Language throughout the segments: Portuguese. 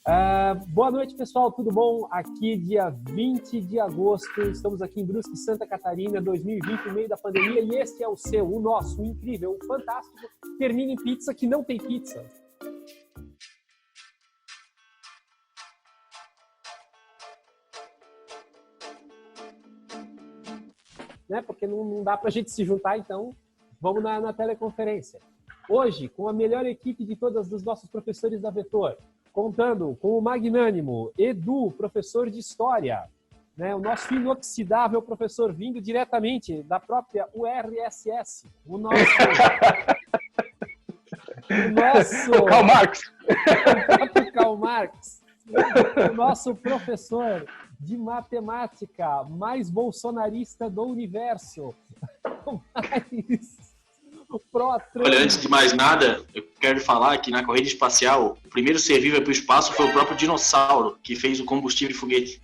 Boa noite, pessoal, tudo bom? Aqui, dia 20 de agosto, estamos aqui em Brusque, Santa Catarina, 2020, no meio da pandemia, e este é o seu, o nosso, o incrível, o fantástico Termina em Pizza, que não tem pizza. Né? Porque não dá para a gente se juntar, então vamos na teleconferência. Hoje, com a melhor equipe de todos os nossos professores da Vetor, contando com o magnânimo Edu, professor de História, né? O nosso inoxidável professor vindo diretamente da própria URSS, o Karl Marx. O próprio Karl Marx, o nosso professor de matemática mais bolsonarista do universo, Olha, antes de mais nada, eu quero falar que na corrida espacial, o primeiro ser vivo para o espaço foi o próprio dinossauro, que fez o combustível de foguete.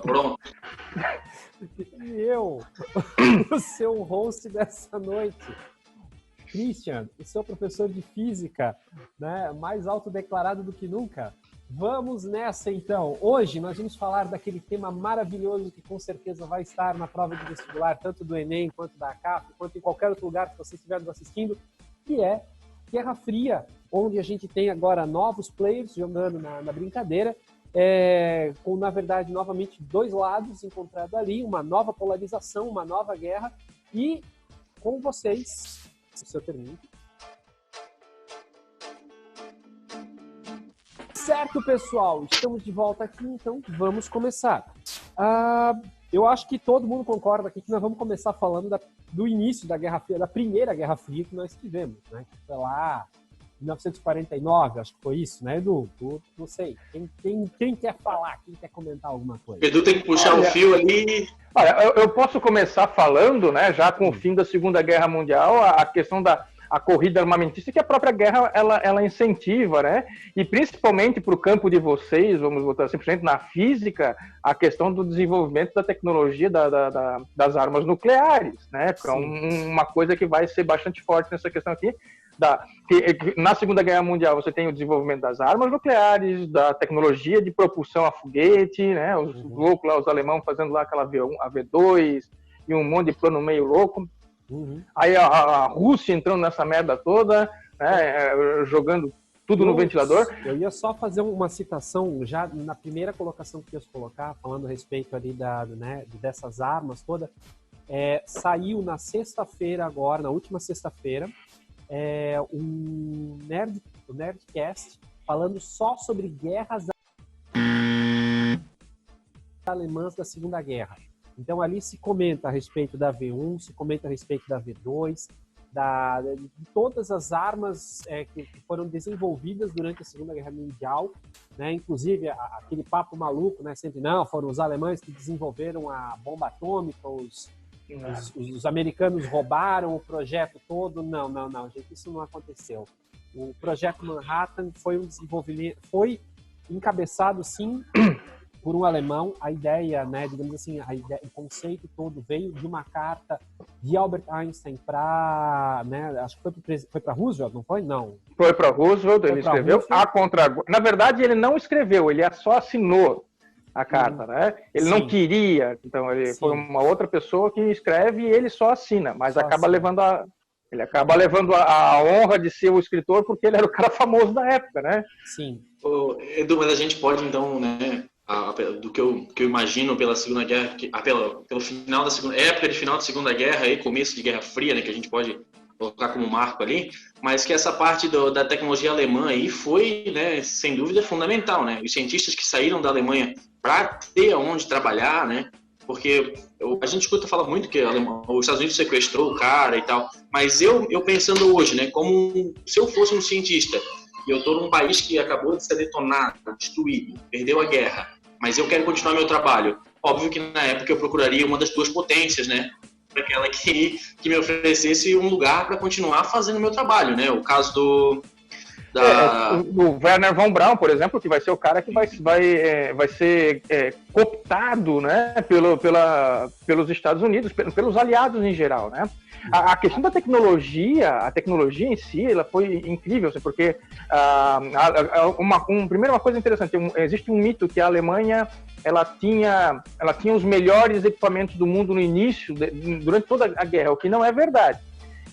Pronto. E eu, o seu host dessa noite, Christian, o seu professor de física, né, mais autodeclarado do que nunca. Vamos nessa, então. Hoje nós vamos falar daquele tema maravilhoso que com certeza vai estar na prova de vestibular, tanto do Enem, quanto da ACAP, quanto em qualquer outro lugar que você estiver nos assistindo, que é Guerra Fria, onde a gente tem agora novos players jogando na brincadeira, com, na verdade, novamente dois lados encontrados ali, uma nova polarização, uma nova guerra, e com vocês, o seu Termina. Certo, pessoal, estamos de volta aqui, então vamos começar. Eu acho que todo mundo concorda aqui que nós vamos começar falando do início da Guerra Fria, da primeira Guerra Fria que nós tivemos, né? Que foi lá em 1949, acho que foi isso, né, Edu? Não sei. Quem quer falar? Quem quer comentar alguma coisa? Edu tem que puxar o fio ali. Olha, eu posso começar falando, né, já com o fim da Segunda Guerra Mundial, a questão da corrida armamentista que a própria guerra ela incentiva, né? E principalmente para o campo de vocês, vamos botar simplesmente na física, a questão do desenvolvimento da tecnologia das armas nucleares, né? Que é uma coisa que vai ser bastante forte nessa questão aqui. Na Segunda Guerra Mundial você tem o desenvolvimento das armas nucleares, da tecnologia de propulsão a foguete, né? Os loucos lá, os alemães fazendo lá aquela V1, a V2 e um monte de plano meio louco. Aí a Rússia entrando nessa merda toda, né, jogando tudo no ventilador. Eu ia só fazer uma citação já na primeira colocação que eu ia colocar, falando a respeito ali dessas armas todas. Saiu na sexta-feira agora, na última sexta-feira, o Nerdcast falando só sobre guerras alemãs da Segunda Guerra. Então, ali se comenta a respeito da V1, se comenta a respeito da V2, de todas as armas que foram desenvolvidas durante a Segunda Guerra Mundial, né? Inclusive aquele papo maluco, né? Sempre, não, foram os alemães que desenvolveram a bomba atômica, os americanos roubaram o projeto todo. Não, gente, isso não aconteceu. O projeto Manhattan foi um desenvolvimento, foi encabeçado, sim, por um alemão. A ideia, né, digamos assim, o conceito todo veio de uma carta de Albert Einstein para, né, acho que foi para Roosevelt, não foi? Não. Foi para Roosevelt, ele escreveu a contra. Na verdade, ele não escreveu, ele só assinou a carta, né? Ele não queria, então foi uma outra pessoa que escreve e ele só assina, mas acaba levando a honra de ser o escritor porque ele era o cara famoso da época, né? Sim. Edu, mas a gente pode então, né, do que eu imagino pela Segunda Guerra, pelo final da época de final da Segunda Guerra e começo de Guerra Fria, né, que a gente pode colocar como marco ali, mas que essa parte da tecnologia alemã aí foi, né, sem dúvida fundamental, né? Os cientistas que saíram da Alemanha para ter onde trabalhar, né? Porque a gente fala muito que os Estados Unidos sequestrou o cara e tal, mas eu pensando hoje, né, como se eu fosse um cientista e eu estou num país que acabou de ser detonado, destruído, perdeu a guerra, mas eu quero continuar meu trabalho. Óbvio que na época eu procuraria uma das duas potências, né? Aquela que me oferecesse um lugar para continuar fazendo meu trabalho, né? O caso O Werner von Braun, por exemplo, que vai ser o cara que vai ser cooptado, né, pelos Estados Unidos, pelos aliados em geral, né? A questão da tecnologia, a tecnologia em si, ela foi incrível, assim, porque uma coisa interessante, existe um mito que a Alemanha ela tinha os melhores equipamentos do mundo no início, durante toda a guerra, o que não é verdade.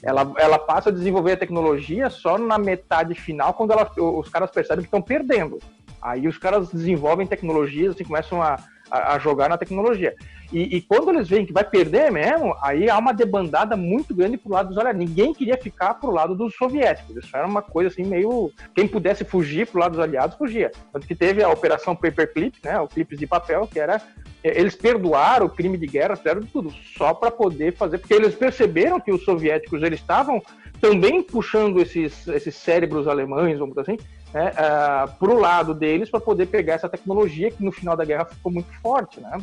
Ela passa a desenvolver a tecnologia só na metade final, quando os caras percebem que estão perdendo. Aí os caras desenvolvem tecnologias, assim, começam a jogar na tecnologia. E quando eles veem que vai perder mesmo, aí há uma debandada muito grande pro lado dos aliados. Ninguém queria ficar pro lado dos soviéticos. Isso era uma coisa assim meio... Quem pudesse fugir pro lado dos aliados, fugia. Tanto que teve a Operação Paperclip, né, o clipes de papel, que era... Eles perdoaram o crime de guerra, fizeram tudo, só para poder fazer... Porque eles perceberam que os soviéticos eles estavam também puxando esses cérebros alemães, vamos dizer assim, né, pro lado deles, para poder pegar essa tecnologia que no final da guerra ficou muito forte, né?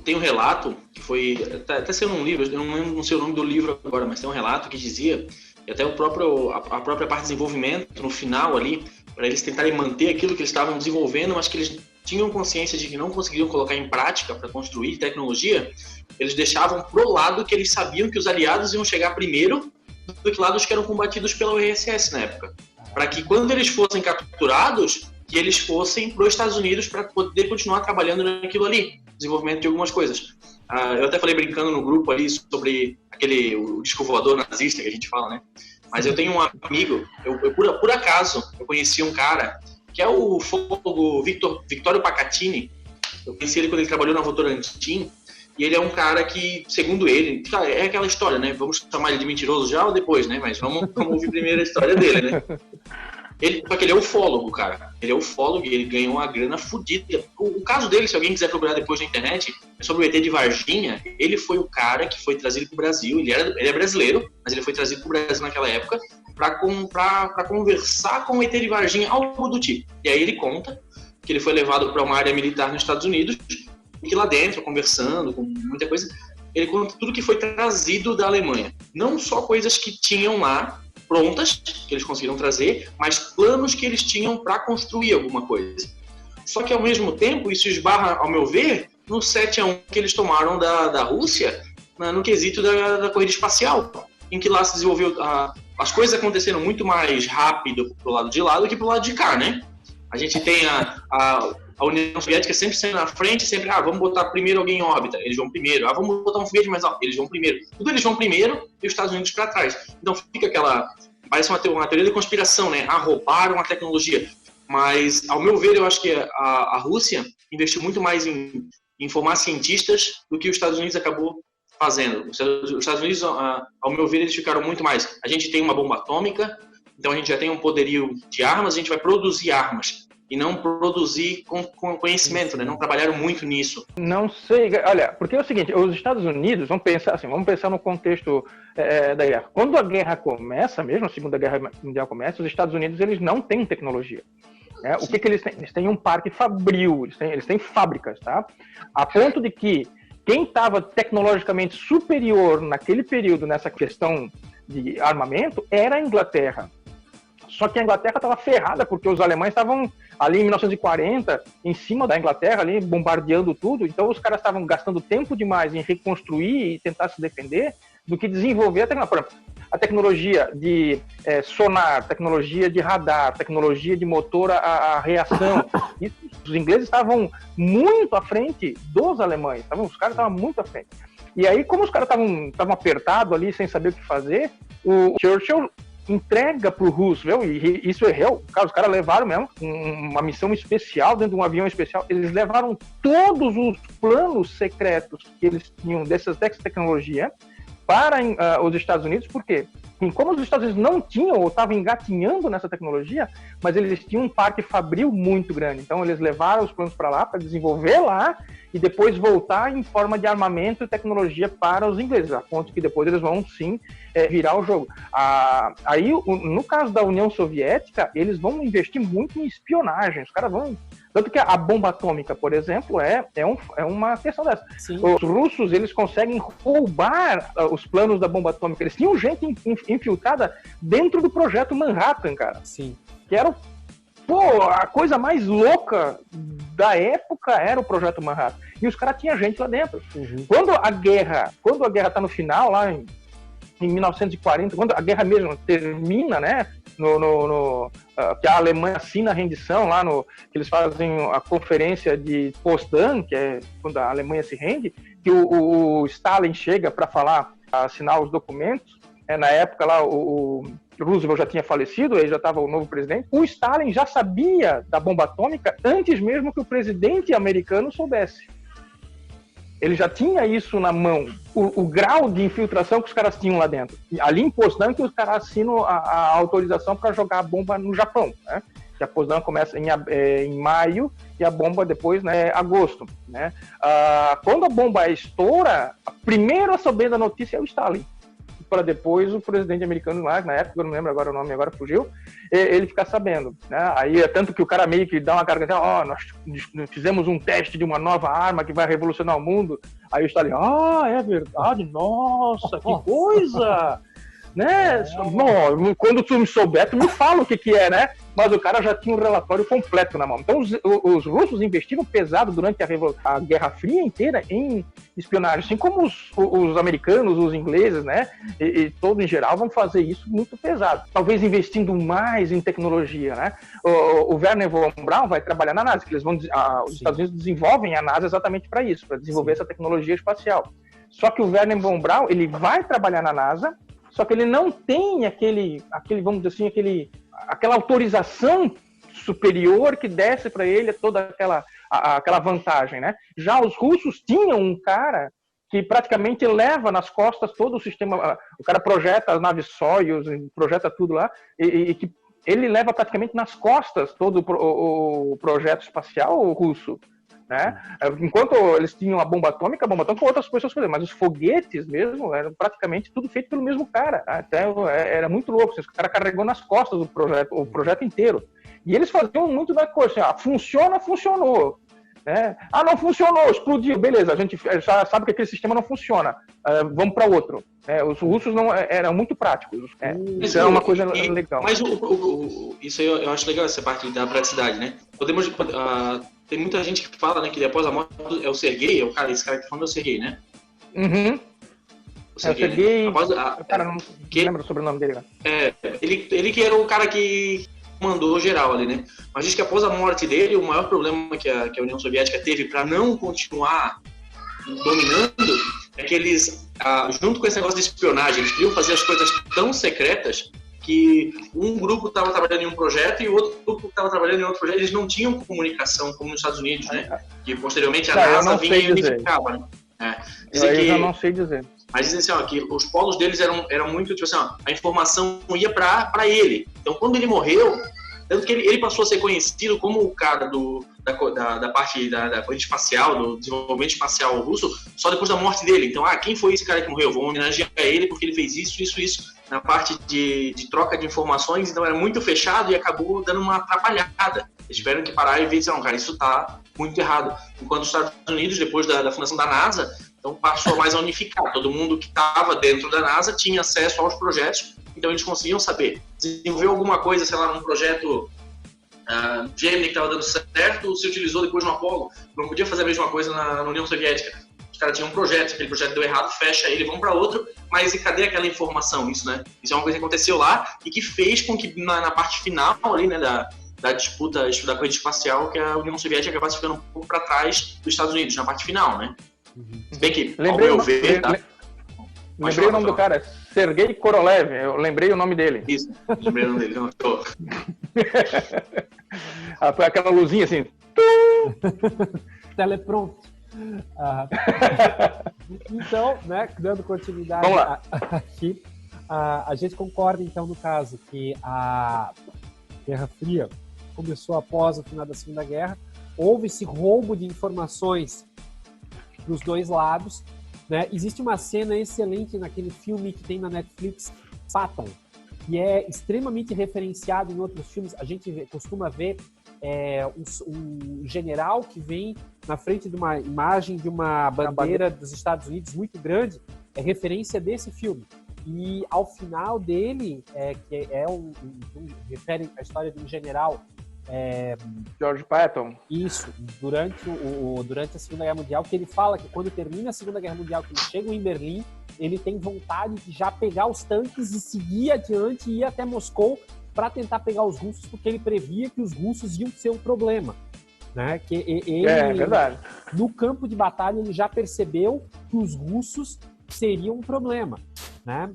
Tem um relato que foi até sendo um livro, eu não sei o nome do livro agora, mas tem um relato que dizia que até a própria parte de desenvolvimento no final ali, para eles tentarem manter aquilo que eles estavam desenvolvendo, mas que eles tinham consciência de que não conseguiriam colocar em prática para construir tecnologia, eles deixavam pro lado que eles sabiam que os aliados iam chegar primeiro do que lados que eram combatidos pela URSS na época, para que quando eles fossem capturados, que eles fossem para os Estados Unidos para poder continuar trabalhando naquilo ali, desenvolvimento de algumas coisas. Eu até falei brincando no grupo ali sobre o disco voador nazista que a gente fala, né? Mas eu tenho um amigo, por acaso, eu conheci um cara que é o ufólogo Vittorio Pacatini. Eu conheci ele quando ele trabalhou na Votorantim, e ele é um cara que, segundo ele, é aquela história, né? Vamos chamar ele de mentiroso já ou depois, né? Mas vamos ouvir primeiro a história dele, né? Porque ele é ufólogo, cara. Ele é ufólogo e ele ganhou uma grana fodida. O caso dele, se alguém quiser procurar depois na internet, é sobre o ET de Varginha. Ele foi o cara que foi trazido para o Brasil. Ele é brasileiro, mas ele foi trazido para o Brasil naquela época para conversar com o ET de Varginha, algo do tipo. E aí ele conta que ele foi levado para uma área militar nos Estados Unidos e que lá dentro, conversando com muita coisa, ele conta tudo que foi trazido da Alemanha. Não só coisas que tinham lá prontas, que eles conseguiram trazer, mas planos que eles tinham para construir alguma coisa. Só que, ao mesmo tempo, isso esbarra, ao meu ver, no 7-1 que eles tomaram da Rússia, no quesito da corrida espacial, em que lá se desenvolveu... as coisas aconteceram muito mais rápido pro lado de lá do que pro lado de cá, né? A gente tem a União Soviética sempre saindo na frente, sempre, vamos botar primeiro alguém em órbita, eles vão primeiro. Vamos botar um foguete mais alto, eles vão primeiro. Tudo eles vão primeiro e os Estados Unidos para trás. Então fica parece uma teoria de conspiração, né? Roubaram a tecnologia. Mas, ao meu ver, eu acho que a Rússia investiu muito mais em formar cientistas do que os Estados Unidos acabou fazendo. Os Estados Unidos, ao meu ver, eles ficaram muito mais. A gente tem uma bomba atômica, então a gente já tem um poderio de armas, a gente vai produzir armas e não produzir com conhecimento, né? Não trabalharam muito nisso. Não sei, olha, porque é o seguinte, os Estados Unidos, vamos pensar no contexto da guerra. Quando a guerra começa, mesmo a Segunda Guerra Mundial começa, os Estados Unidos, eles não têm tecnologia. O que eles têm? Eles têm um parque fabril, eles têm fábricas, tá? A ponto de que quem estava tecnologicamente superior naquele período, nessa questão de armamento, era a Inglaterra. Só que a Inglaterra estava ferrada, porque os alemães estavam ali em 1940, em cima da Inglaterra, ali bombardeando tudo. Então os caras estavam gastando tempo demais em reconstruir e tentar se defender, do que desenvolver a tecnologia de sonar, tecnologia de radar, tecnologia de motor a reação. Isso, os ingleses estavam muito à frente dos alemães, os caras estavam muito à frente. E aí, como os caras estavam apertados ali, sem saber o que fazer, o Churchill entrega para o Roosevelt, e isso é real, os caras levaram mesmo uma missão especial, dentro de um avião especial, eles levaram todos os planos secretos que eles tinham dessa tecnologia para os Estados Unidos. Por quê? E como os Estados Unidos não tinham ou estavam engatinhando nessa tecnologia, mas eles tinham um parque fabril muito grande, então eles levaram os planos para lá, para desenvolver lá, e depois voltar em forma de armamento e tecnologia para os ingleses, a ponto que depois eles vão, sim, virar o jogo. Aí, no caso da União Soviética, eles vão investir muito em espionagem, os caras vão... Tanto que a bomba atômica, por exemplo, é uma questão dessa. Sim. Os russos, eles conseguem roubar os planos da bomba atômica. Eles tinham gente infiltrada dentro do projeto Manhattan, cara. Sim. que era a coisa mais louca da época era o Projeto Manhattan. E os caras tinham gente lá dentro. Uhum. Quando a guerra tá no final, lá em 1940, quando a guerra mesmo termina, né? Que a Alemanha assina a rendição lá que eles fazem a conferência de Potsdam, que é quando a Alemanha se rende, que o Stalin chega para assinar os documentos. Na época lá o Roosevelt já tinha falecido, aí já estava o novo presidente. O Stalin já sabia da bomba atômica antes mesmo que o presidente americano soubesse. Ele já tinha isso na mão, o grau de infiltração que os caras tinham lá dentro. E ali em Potsdam que os caras assinam a autorização para jogar a bomba no Japão, né? Que a Potsdam começa em maio e a bomba depois, né, agosto, né? Quando a bomba estoura, primeiro a saber da notícia é o Stalin. Para depois o presidente americano lá, na época, eu não lembro agora o nome, agora fugiu, ele ficar sabendo, né? Aí é tanto que o cara meio que dá uma carga, nós fizemos um teste de uma nova arma que vai revolucionar o mundo. Aí o Stalin, é verdade, nossa, que coisa! Né? Bom, quando tu me souber, tu me fala o que é, né? Mas o cara já tinha um relatório completo na mão. Então os russos investiram pesado durante a Guerra Fria inteira em espionagem, assim como os americanos, os ingleses, né? E todos em geral vão fazer isso muito pesado. Talvez investindo mais em tecnologia, né? O Wernher von Braun vai trabalhar na NASA, que os Estados Unidos desenvolvem a NASA exatamente para isso, para desenvolver essa tecnologia espacial. Só que o Wernher von Braun, ele vai trabalhar na NASA, só que ele não tem vamos dizer assim, aquela autorização superior que desse para ele toda aquela vantagem, né? Já os russos tinham um cara que praticamente leva nas costas todo o sistema, o cara projeta as naves Soyuz, projeta tudo lá, e que ele leva praticamente nas costas todo o projeto espacial russo. Né? Enquanto eles tinham a bomba atômica outras pessoas faziam, mas os foguetes mesmo eram praticamente tudo feito pelo mesmo cara. Até era muito louco, o cara carregou nas costas o projeto inteiro. E eles faziam muito da coisa, assim, funcionou. Né? Não funcionou, explodiu, beleza, a gente já sabe que aquele sistema não funciona, vamos para outro. Os russos não eram muito práticos. Isso é uma coisa legal. Mas isso aí eu acho legal, essa parte da praticidade, né? Tem muita gente que fala, né, que após a morte é o Sergei, esse cara que tá falando é o Sergei, né? Uhum. O Sergei, né? Cara, não lembro sobre o sobrenome dele. Ele que era o cara que mandou geral ali, né? Mas diz que após a morte dele, o maior problema que a União Soviética teve para não continuar dominando é que eles, junto com esse negócio de espionagem, eles queriam fazer as coisas tão secretas que um grupo estava trabalhando em um projeto e o outro grupo estava trabalhando em outro projeto. Eles não tinham comunicação como nos Estados Unidos, né? Que posteriormente a NASA vinha e unificava, né? Eu já não sei dizer. Mas dizem assim, que os polos deles eram muito, tipo assim, a informação ia para ele. Então, quando ele morreu, tanto que ele passou a ser conhecido como o cara da parte da corrente espacial, do desenvolvimento espacial russo, só depois da morte dele. Então, quem foi esse cara que morreu? Vou homenagear ele porque ele fez isso na parte de troca de informações. Então, era muito fechado e acabou dando uma atrapalhada. Eles tiveram que parar e ver, não, cara, isso tá muito errado. Enquanto os Estados Unidos, depois da fundação da NASA, então passou mais a unificar. Todo mundo que estava dentro da NASA tinha acesso aos projetos, então eles conseguiam saber. Desenvolveu alguma coisa, sei lá, num projeto Gemini que estava dando certo, se utilizou depois no Apollo. Não podia fazer a mesma coisa na União Soviética. Os caras tinham um projeto, aquele projeto deu errado, fecha ele, vão para outro, mas e cadê aquela informação? Isso, né? Isso é uma coisa que aconteceu lá e que fez com que na parte final ali, né, da disputa da corrida espacial, que a União Soviética acabasse ficando um pouco para trás dos Estados Unidos, na parte final, né? Se bem que, lembrei o nome do cara, Sergei Korolev, eu lembrei o nome dele. Isso, lembrei o nome dele. Não, tô... Foi aquela luzinha assim. Telepronto. Então, né, dando continuidade Vamos lá. Aqui, a gente concorda então no caso que a Guerra Fria começou após o final da Segunda Guerra, houve esse roubo de informações dos dois lados, né? Existe uma cena excelente naquele filme que tem na Netflix, Patton, que é extremamente referenciado em outros filmes. A gente costuma ver um general que vem na frente de uma imagem de uma bandeira dos Estados Unidos muito grande, é referência desse filme. E ao final dele, que refere à história de um general, George Patton. Isso, durante a Segunda Guerra Mundial, que ele fala que quando termina a Segunda Guerra Mundial, que eles chegam em Berlim, ele tem vontade de já pegar os tanques e seguir adiante e ir até Moscou para tentar pegar os russos, porque ele previa que os russos iam ser um problema. Né? Que ele, verdade. No campo de batalha, ele já percebeu que os russos seriam um problema. Né?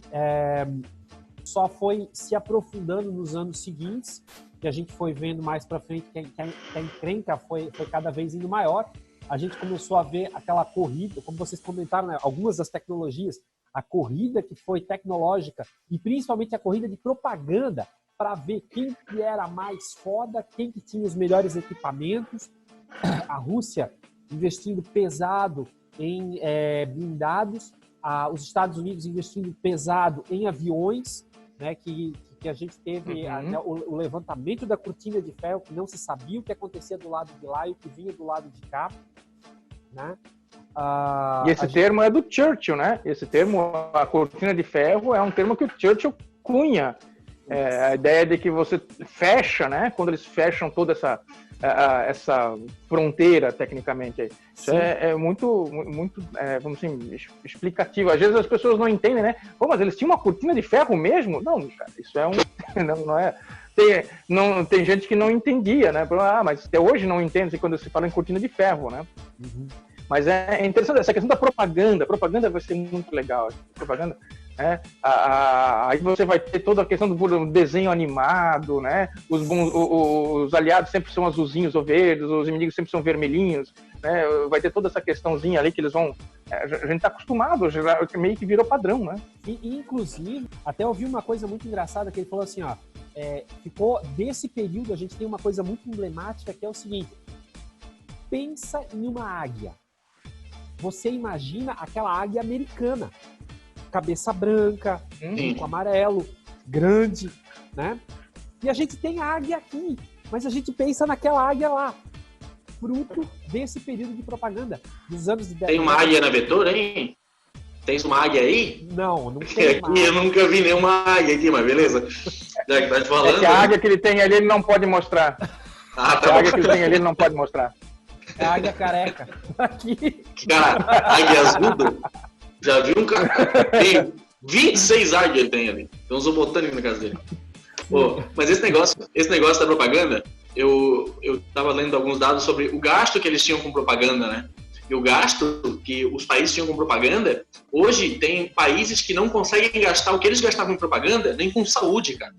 Só foi se aprofundando nos anos seguintes, que a gente foi vendo mais para frente que a encrenca foi cada vez indo maior. A gente começou a ver aquela corrida, como vocês comentaram, né, algumas das tecnologias, a corrida que foi tecnológica e principalmente a corrida de propaganda para ver quem que era mais foda, quem que tinha os melhores equipamentos. A Rússia investindo pesado em blindados, os Estados Unidos investindo pesado em aviões, né, que a gente teve o levantamento da cortina de ferro, que não se sabia o que acontecia do lado de lá e o que vinha do lado de cá. Né? E esse termo é do Churchill, né? Esse termo, a cortina de ferro, é um termo que o Churchill cunha. A ideia de que você fecha, né? Quando eles fecham toda essa fronteira, tecnicamente. Isso é muito vamos assim, explicativo. Às vezes as pessoas não entendem, né? Pô, mas eles tinham uma cortina de ferro mesmo? Não, cara, isso é não é... Tem gente que não entendia, né? Mas até hoje não entende quando se fala em cortina de ferro, né? Uhum. Mas é interessante essa questão da propaganda. A propaganda vai ser muito legal. Propaganda, né? Aí você vai ter toda a questão do desenho animado, né? Os aliados sempre são azulzinhos ou verdes, os inimigos sempre são vermelhinhos, né? Vai ter toda essa questãozinha ali que eles vão... A gente está acostumado, meio que virou padrão, né? E inclusive, até ouvi uma coisa muito engraçada que ele falou assim, ó, ficou desse período, a gente tem uma coisa muito emblemática que é o seguinte: pensa em uma águia. Você imagina aquela águia americana, cabeça branca, com amarelo, grande, né? E a gente tem a águia aqui, mas a gente pensa naquela águia lá, fruto desse período de propaganda dos anos de 10. Tem uma águia na vetor, hein? Tens uma águia aí? Não tem. Aqui eu nunca vi nenhuma águia aqui, mas beleza. Já que tá te falando. Que a águia que ele tem ali, ele não pode mostrar. Tá a águia que ele tem ali, ele não pode mostrar. É a águia careca. Aqui. Cara, águia azuda? Já viu um cara? Tem 26 águias tem ali. Tem um zoobotânico na casa dele. Pô, mas esse negócio da propaganda, eu tava lendo alguns dados sobre o gasto que eles tinham com propaganda, né? E o gasto que os países tinham com propaganda, hoje tem países que não conseguem gastar o que eles gastavam em propaganda nem com saúde, cara.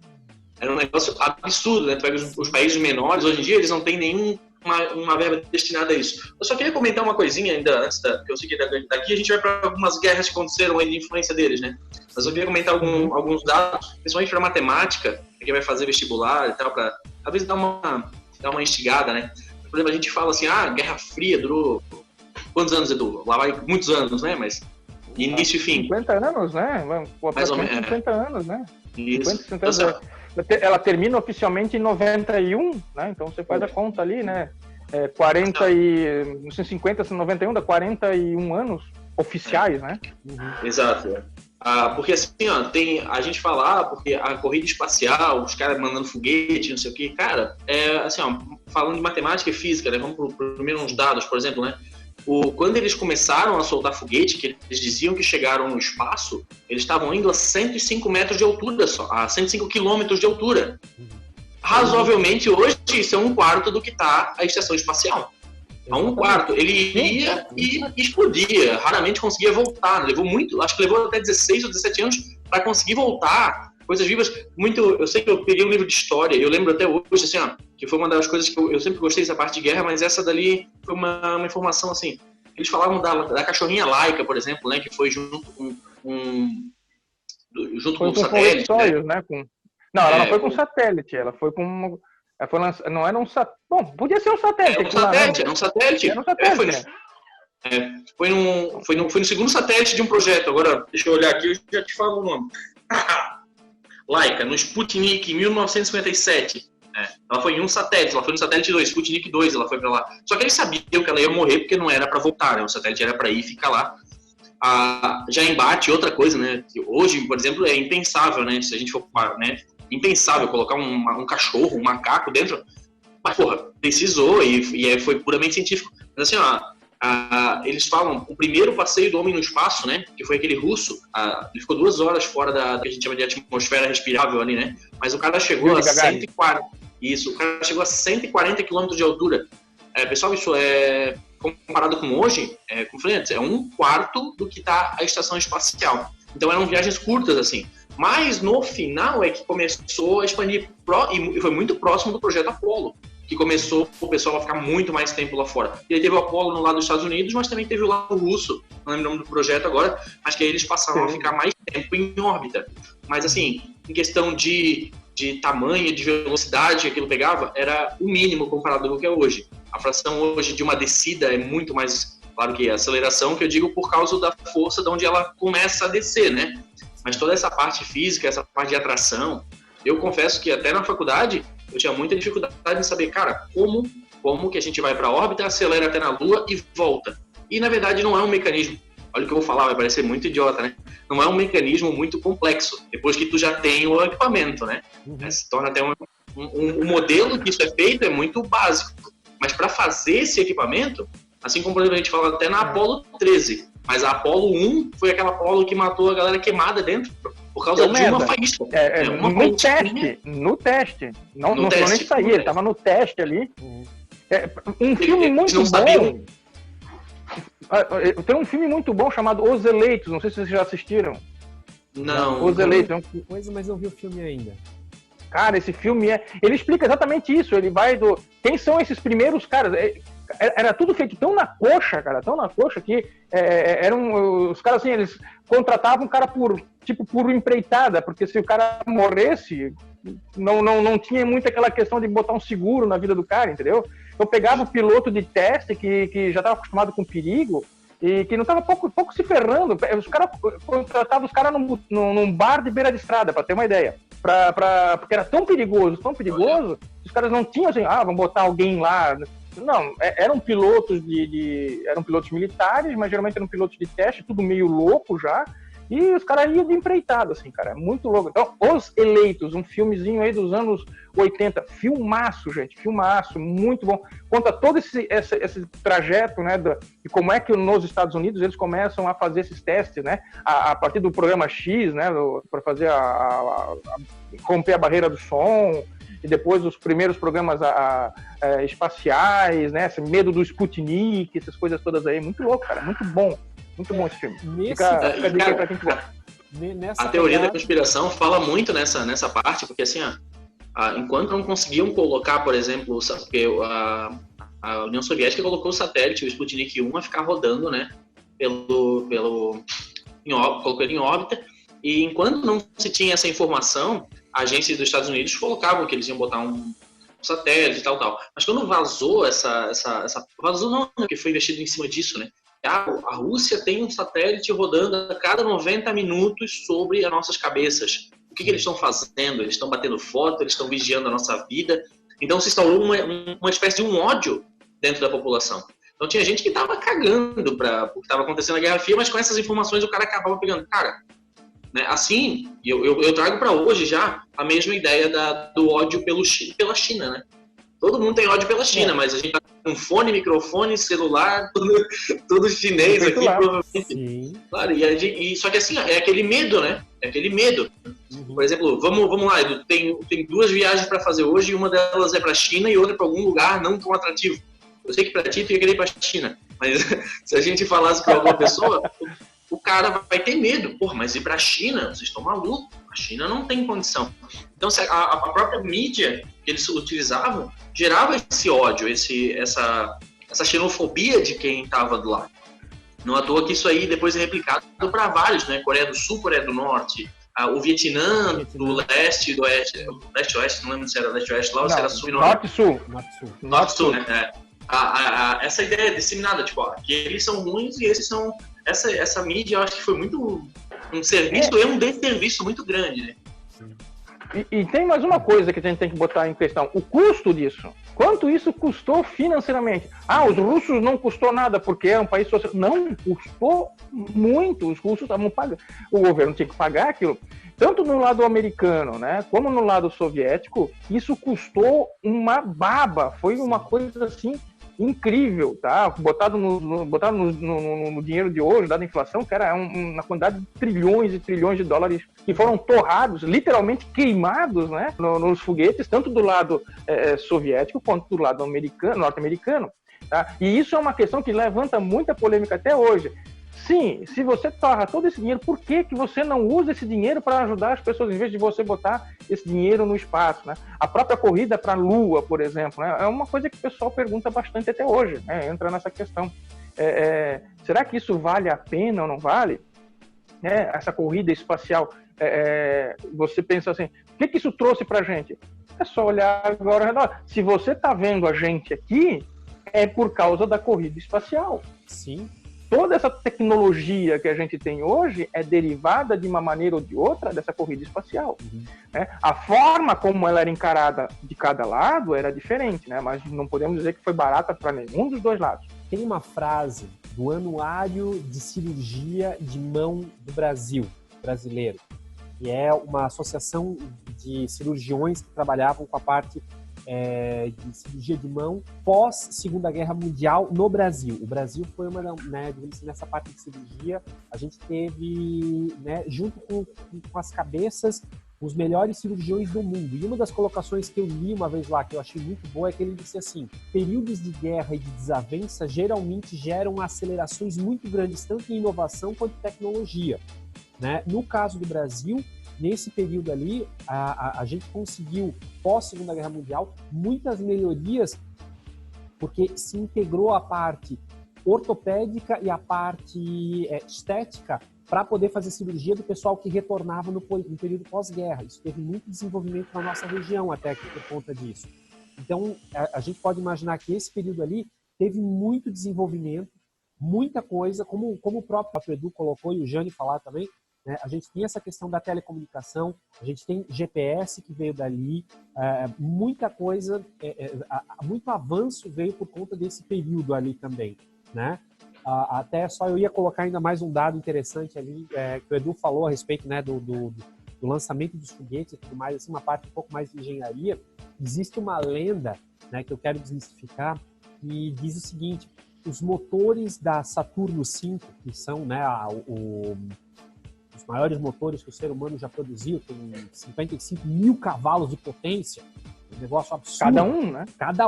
Era um negócio absurdo, né? Tu pega os países menores, hoje em dia, eles não têm nenhuma verba destinada a isso. Eu só queria comentar uma coisinha ainda antes, que eu sei que daqui a gente vai para algumas guerras que aconteceram aí de influência deles, né? Mas eu queria comentar alguns dados, principalmente para matemática, quem vai fazer vestibular e tal, para talvez dar uma instigada, né? Por exemplo, a gente fala assim, Guerra Fria durou... Quantos anos, Edu? Lá vai muitos anos, né? Mas início e fim. 50 anos, né? Mais ou menos. 50 anos, né? Isso. 50 anos. Ela termina oficialmente em 91, né? Então você faz a conta ali, né? 50, 91, dá 41 anos oficiais, né? Exato. Porque assim, ó, a gente fala, porque a corrida espacial, os caras mandando foguete, não sei o que, cara, assim, ó, falando de matemática e física, né? Vamos pro primeiro uns dados, por exemplo, né? Quando eles começaram a soltar foguete, que eles diziam que chegaram no espaço, eles estavam indo a 105 metros de altura só, a 105 quilômetros de altura. Razoavelmente, hoje, isso é 1/4 do que está a estação espacial. A 1/4. Ele ia e explodia, raramente conseguia voltar. Levou muito, acho que levou até 16 ou 17 anos para conseguir voltar. Coisas vivas, eu sei que eu peguei um livro de história, eu lembro até hoje, assim, ó, que foi uma das coisas que eu sempre gostei dessa parte de guerra, mas essa dali foi uma informação, assim, eles falavam da cachorrinha Laika, por exemplo, né, que foi junto com satélite. Né? Não, ela não foi com satélite, ela foi com... não era um satélite. Bom, podia ser um satélite. Era um satélite. Foi no segundo satélite de um projeto. Agora, deixa eu olhar aqui, eu já te falo o nome. Laika, no Sputnik, em 1957. Ela foi em um satélite, ela foi no satélite 2, Sputnik 2, ela foi pra lá. Só que eles sabiam que ela ia morrer porque não era pra voltar, né? O satélite era pra ir e ficar lá. já embate outra coisa, né? Que hoje, por exemplo, é impensável, né? Se a gente for, né? Impensável colocar um cachorro, um macaco dentro. Mas, porra, precisou e foi puramente científico. Mas assim, eles falam, o primeiro passeio do homem no espaço, né? Que foi aquele russo, ele ficou 2 horas fora da que a gente chama de atmosfera respirável ali, né? Mas o cara chegou a 140. Isso, o cara chegou a 140 km de altura. Pessoal, isso é comparado com hoje, como falei antes, é 1/4 do que está a estação espacial. Então eram viagens curtas, assim. Mas no final é que começou a expandir e foi muito próximo do projeto Apollo, que começou o pessoal a ficar muito mais tempo lá fora. E aí teve o Apollo no lado dos Estados Unidos, mas também teve o lado russo, não lembro o nome do projeto agora, mas que aí eles passaram a ficar mais tempo em órbita. Mas assim, em questão de tamanho, de velocidade que aquilo pegava, era o mínimo comparado com o que é hoje. A fração hoje de uma descida é muito mais, claro que a aceleração, que eu digo por causa da força de onde ela começa a descer, né? Mas toda essa parte física, essa parte de atração, eu confesso que até na faculdade eu tinha muita dificuldade em saber, cara, como que a gente vai para a órbita, acelera até na Lua e volta. E na verdade não é um mecanismo, olha o que eu vou falar, vai parecer muito idiota, né? Não é um mecanismo muito complexo, depois que tu já tem o equipamento, né? Se torna até um modelo que isso é feito, é muito básico. Mas para fazer esse equipamento, assim como por exemplo, a gente fala até na Apollo 13, mas a Apollo 1 foi aquela Apollo que matou a galera queimada dentro por causa de uma faísca. No teste. Não nem sair, ele estava no teste ali. Um filme muito bom. Tem um filme muito bom chamado Os Eleitos, não sei se vocês já assistiram. Não. Os Eleitos. Coisa, mas não vi o filme ainda. Cara, esse filme ele explica exatamente isso. Ele vai quem são esses primeiros caras? Era tudo feito tão na coxa, cara, tão na coxa que os caras assim, eles contratavam o cara por empreitada, porque se o cara morresse, não tinha muito aquela questão de botar um seguro na vida do cara, entendeu? Eu pegava o piloto de teste que já estava acostumado com perigo e que não estava pouco se ferrando. Os caras contratavam os caras num bar de beira de estrada, para ter uma ideia. Porque era tão perigoso, os caras não tinham assim, vamos botar alguém lá. Não, eram pilotos eram pilotos militares, mas geralmente eram pilotos de teste, tudo meio louco já. E os caras iam de empreitado, assim, cara, é muito louco. Então, Os Eleitos, um filmezinho aí dos anos 80, filmaço, gente, filmaço, muito bom. Conta todo esse trajeto, né, de como é que nos Estados Unidos eles começam a fazer esses testes, né, a partir do programa X, né, para fazer romper a barreira do som, e depois os primeiros programas espaciais, né, esse medo do Sputnik, essas coisas todas aí, muito louco, cara, muito bom esse filme. Fica a dica pra quem quiser. A teoria da conspiração fala muito nessa parte, porque assim, enquanto não conseguiam colocar, por exemplo, porque a União Soviética colocou o satélite, o Sputnik 1, a ficar rodando, né, colocou ele em órbita, e enquanto não se tinha essa informação, agências dos Estados Unidos colocavam que eles iam botar um satélite e tal. Mas quando vazou vazou não, porque foi investido em cima disso, né? A Rússia tem um satélite rodando a cada 90 minutos sobre as nossas cabeças. O que eles estão fazendo? Eles estão batendo foto, eles estão vigiando a nossa vida. Então se instaurou uma espécie de um ódio dentro da população. Então tinha gente que estava cagando para o que estava acontecendo na Guerra Fria, mas com essas informações o cara acabava pegando. Cara, né, assim, eu trago para hoje já a mesma ideia do ódio pela China, né? Todo mundo tem ódio pela China, mas a gente tá com fone, microfone, celular, tudo chinês aqui, provavelmente. Sim. Claro, só que assim, é aquele medo, né? É aquele medo. Por exemplo, vamos lá, Edu, tem 2 viagens para fazer hoje, e uma delas é para a China e outra para algum lugar não tão atrativo. Eu sei que para ti tu ia querer ir para a China, mas se a gente falasse para alguma pessoa, o cara vai ter medo. Porra, mas ir para a China? Vocês estão malucos? A China não tem condição. Então, a própria mídia que eles utilizavam gerava esse ódio, essa xenofobia de quem estava do lado. Não à toa que isso aí depois é replicado para vários, né? Coreia do Sul, Coreia do Norte, o Vietnã, do leste, do oeste, leste-oeste, não lembro se era leste-oeste lá ou se era sul e norte. Norte-sul, né? Essa ideia é disseminada, tipo, que eles são ruins e esses são... Essa mídia, eu acho que foi muito um serviço e um desserviço muito grande, né? E tem mais uma coisa que a gente tem que botar em questão, o custo disso. Quanto isso custou financeiramente? Os russos não custou nada porque é um país social. Não, custou muito. Os russos estavam pagando. O governo tinha que pagar aquilo. Tanto no lado americano, né, como no lado soviético, isso custou uma baba. Foi uma coisa assim incrível, tá? Botado no dinheiro de hoje, dada a inflação, que era uma quantidade de trilhões e trilhões de dólares que foram torrados, literalmente queimados, né, nos foguetes, tanto do lado soviético quanto do lado norte-americano, tá? E isso é uma questão que levanta muita polêmica até hoje. Sim, se você torra todo esse dinheiro, por que você não usa esse dinheiro para ajudar as pessoas, em vez de você botar esse dinheiro no espaço, né? A própria corrida para a Lua, por exemplo, né? É uma coisa que o pessoal pergunta bastante até hoje, né? Entra nessa questão. Será que isso vale a pena ou não vale? Essa corrida espacial, você pensa assim, o que isso trouxe para a gente? É só olhar agora ao redor. Se você está vendo a gente aqui, é por causa da corrida espacial. Sim. Toda essa tecnologia que a gente tem hoje é derivada de uma maneira ou de outra dessa corrida espacial. Né? A forma como ela era encarada de cada lado era diferente, né? Mas não podemos dizer que foi barata para nenhum dos dois lados. Tem uma frase do Anuário de Cirurgia de Mão do Brasil, brasileiro, que é uma associação de cirurgiões que trabalhavam com a parte de cirurgia de mão pós Segunda Guerra Mundial no Brasil. O Brasil foi uma, né, digamos assim, nessa parte de cirurgia, a gente teve, né, junto com as cabeças, os melhores cirurgiões do mundo. E uma das colocações que eu li uma vez lá, que eu achei muito boa, é que ele disse assim: períodos de guerra e de desavença geralmente geram acelerações muito grandes, tanto em inovação quanto em tecnologia. Né? No caso do Brasil, nesse período ali, a gente conseguiu, pós-Segunda Guerra Mundial, muitas melhorias, porque se integrou a parte ortopédica e a parte estética para poder fazer cirurgia do pessoal que retornava no período pós-guerra. Isso teve muito desenvolvimento na nossa região até aqui por conta disso. Então, a gente pode imaginar que esse período ali teve muito desenvolvimento, muita coisa, como o próprio Edu colocou e o Jânio falar também, né? A gente tem essa questão da telecomunicação, a gente tem GPS que veio dali, muita coisa, muito avanço veio por conta desse período ali também, né? Até só eu ia colocar ainda mais um dado interessante ali, que o Edu falou a respeito, né, do lançamento dos foguetes e tudo mais, assim, uma parte um pouco mais de engenharia. Existe uma lenda, né, que eu quero desmistificar, que diz o seguinte: os motores da Saturno V, que são, né, os maiores motores que o ser humano já produziu, tem 55 mil cavalos de potência, um negócio absurdo. Cada um, né? Cada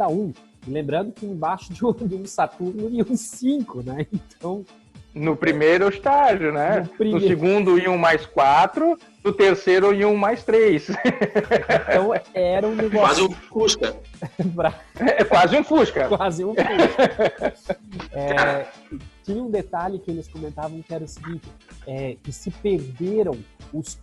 um. E lembrando que embaixo de um Saturno iam 5, né? Então... No primeiro estágio, né? No segundo iam mais 4, no terceiro iam mais 3. Então era um negócio... Quase um Fusca. Quase um Fusca. Quase um Fusca. Tinha um detalhe que eles comentavam que era o seguinte, que se perderam os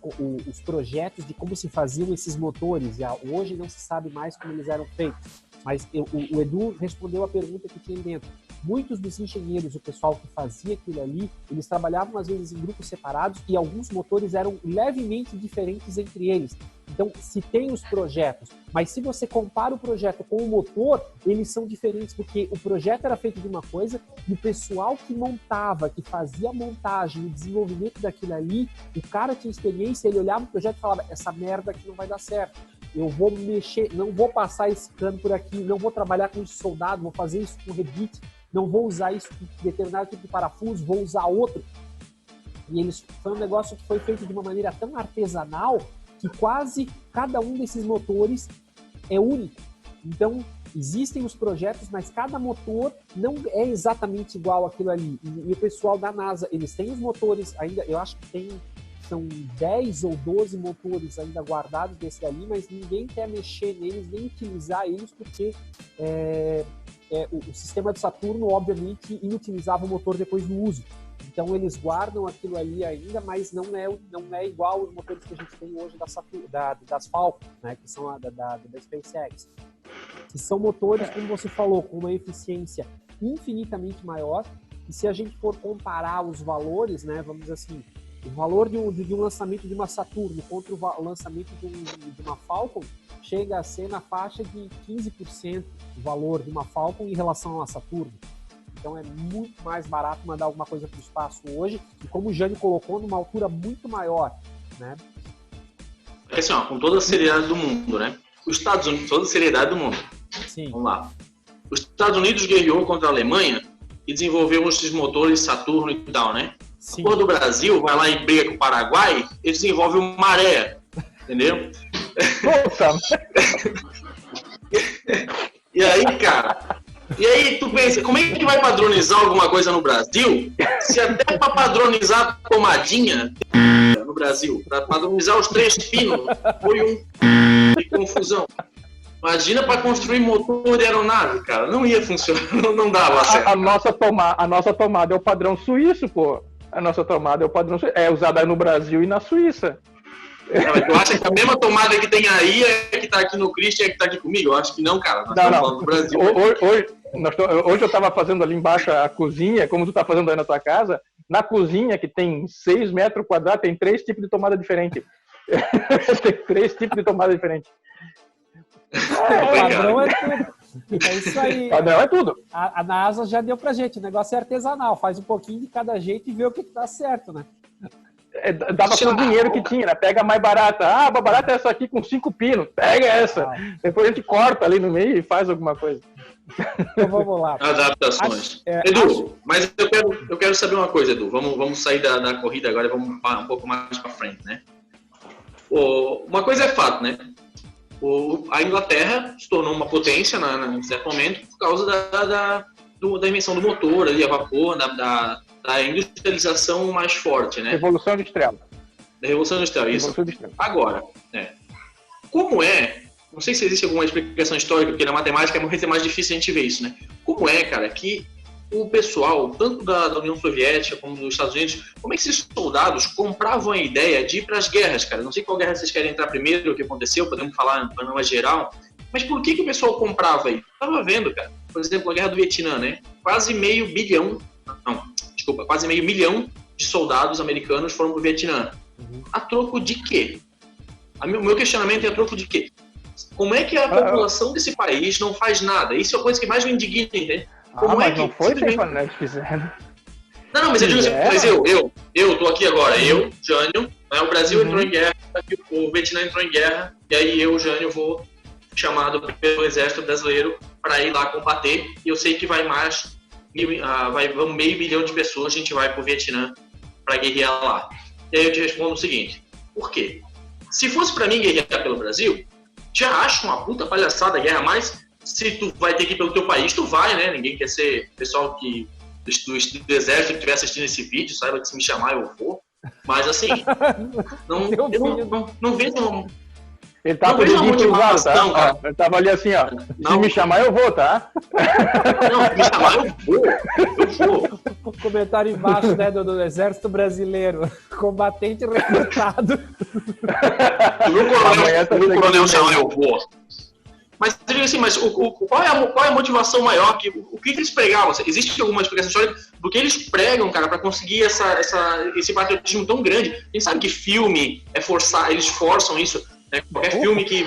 projetos de como se faziam esses motores. E hoje não se sabe mais como eles eram feitos. Mas o Edu respondeu a pergunta que tinha dentro. Muitos dos engenheiros, o pessoal que fazia aquilo ali, eles trabalhavam às vezes em grupos separados e alguns motores eram levemente diferentes entre eles. Então, se tem os projetos, mas se você compara o projeto com o motor, eles são diferentes, porque o projeto era feito de uma coisa e o pessoal que montava, que fazia a montagem, o desenvolvimento daquilo ali, o cara tinha experiência, ele olhava o projeto e falava: essa merda aqui não vai dar certo. Eu vou mexer, não vou passar esse cano por aqui, não vou trabalhar com esse soldado, vou fazer isso com rebite, não vou usar isso com determinado tipo de parafuso, vou usar outro. E foi um negócio que foi feito de uma maneira tão artesanal que quase cada um desses motores é único. Então, existem os projetos, mas cada motor não é exatamente igual àquilo ali. E o pessoal da NASA, eles têm os motores ainda, eu acho que são 10 ou 12 motores ainda guardados desse dali, mas ninguém quer mexer neles, nem utilizar eles, porque o sistema de Saturno, obviamente, inutilizava o motor depois do uso. Então, eles guardam aquilo ali ainda, mas não é igual os motores que a gente tem hoje das Falcon, né, que são da SpaceX. Que são motores, como você falou, com uma eficiência infinitamente maior. E se a gente for comparar os valores, né, vamos dizer assim, O valor de um lançamento de uma Saturno contra o lançamento de uma Falcon chega a ser na faixa de 15% o valor de uma Falcon em relação a uma Saturno. Então é muito mais barato mandar alguma coisa para o espaço hoje, e como o Jânio colocou, numa altura muito maior, né? É assim, ó, com toda a seriedade do mundo, né? Os Estados Unidos, toda a seriedade do mundo. Sim. Vamos lá. Os Estados Unidos guerreou contra a Alemanha e desenvolveu esses motores Saturno e tal, né? Sim. A cor do Brasil vai lá e briga com o Paraguai, eles desenvolvem uma maré, entendeu? E aí, cara, tu pensa, como é que vai padronizar alguma coisa no Brasil, se até para padronizar a tomadinha no Brasil, para padronizar os 3 pinos, foi de confusão. Imagina para construir motor de aeronave, cara, não ia funcionar, não dava certo. A nossa tomada é o padrão suíço, pô. A nossa tomada é o padrão suíço. É usada no Brasil e na Suíça. Não, tu acha que a mesma tomada que tem aí é que tá aqui no Christian, é que tá aqui comigo? Eu acho que não, cara. Nós estamos falando do Brasil. Hoje eu estava fazendo ali embaixo a cozinha, como tu tá fazendo aí na tua casa. Na cozinha, que tem 6 metros quadrados, tem 3 tipos de tomada diferentes. Tem 3 tipos de tomada diferentes. O padrão é tudo. É isso aí. Padrão é tudo. A NASA já deu pra gente. O negócio é artesanal. Faz um pouquinho de cada jeito e vê o que dá certo, né? Dava com o dinheiro que tinha, né? Pega a mais barata. Ah, a mais barata é essa aqui com 5 pinos. Pega essa. Depois a gente corta ali no meio e faz alguma coisa. Então vamos lá. Adaptações. Edu, mas eu quero saber uma coisa, Edu. Vamos sair da corrida agora e vamos um pouco mais pra frente, né? Uma coisa é fato, né? A Inglaterra se tornou uma potência em certo momento por causa da invenção do motor ali, a vapor, da industrialização mais forte, né? Revolução Industrial. Da Revolução Industrial, isso. Revolução Industrial. Agora, como não sei se existe alguma explicação histórica, porque na matemática é mais difícil a gente ver isso, né? Como é, cara, que o pessoal, tanto da União Soviética como dos Estados Unidos, como é que esses soldados compravam a ideia de ir para as guerras, cara? Não sei qual guerra vocês querem entrar primeiro, o que aconteceu, podemos falar de forma geral, mas por que o pessoal comprava isso? Eu tava vendo, cara, por exemplo, a guerra do Vietnã, né? Quase meio milhão de soldados americanos foram para o Vietnã. A troco de quê? O meu questionamento é a troco de quê? Como é que a população desse país não faz nada? Isso é a coisa que mais me indigna, entende? Como mas não foi sem panela que fizeram. Não, mas eu digo assim, eu tô aqui agora, eu, Jânio, né, o Brasil entrou em guerra, o Vietnã entrou em guerra, e aí eu, Jânio, vou chamado pelo exército brasileiro para ir lá combater, e eu sei que vai meio bilhão de pessoas, a gente vai pro Vietnã para guerrear lá. E aí eu te respondo o seguinte, por quê? Se fosse para mim guerrear pelo Brasil, já acho uma puta palhaçada a guerra, mas se tu vai ter que ir pelo teu país, tu vai, né? Ninguém quer ser pessoal que do exército que estiver assistindo esse vídeo, saiba que se me chamar eu vou. Mas assim, não vejo. Ele tá pedindo cruzado, tá? Ele tava ali assim, ó. Se me chamar eu vou, tá? Não, se me chamar eu vou. Comentário embaixo, né, do Exército Brasileiro. Combatente recrutado. Se o coronel chamar eu vou. Mas eu digo assim, qual é a motivação maior? O que eles pregavam? Existe alguma explicação histórica do que eles pregam, cara, para conseguir esse patriotismo tão grande? A gente sabe que filme é forçar, eles forçam isso, né? Qualquer filme que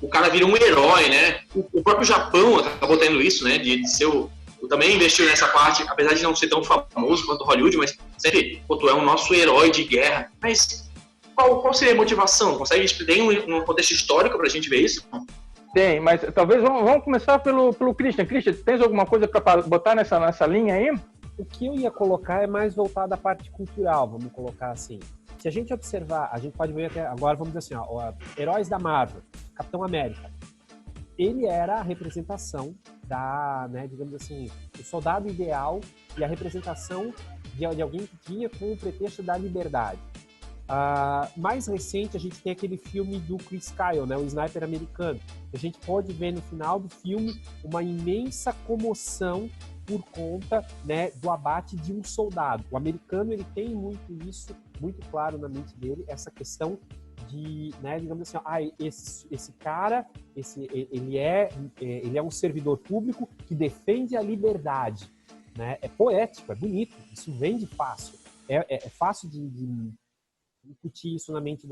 o cara vira um herói, né? O próprio Japão acabou tendo isso, né? De ser também investiu nessa parte, apesar de não ser tão famoso quanto Hollywood, mas sempre, tu é o nosso herói de guerra. Mas qual seria a motivação? Consegue explicar um contexto histórico pra gente ver isso? Tem, mas talvez vamos começar pelo Christian. Christian, tens alguma coisa para botar nessa linha aí? O que eu ia colocar é mais voltado à parte cultural, vamos colocar assim. Se a gente observar, a gente pode ver até agora, vamos dizer assim, heróis da Marvel, Capitão América. Ele era a representação digamos assim, o soldado ideal e a representação de alguém que tinha com o pretexto da liberdade. Mais recente, a gente tem aquele filme do Chris Kyle, né, o sniper americano. A gente pode ver no final do filme uma imensa comoção por conta, né, do abate de um soldado. O americano, ele tem muito isso, muito claro na mente dele, essa questão de, né, digamos assim, esse cara, ele é um servidor público que defende a liberdade, né? É poético, é bonito, isso vende fácil. É fácil incutir isso na mente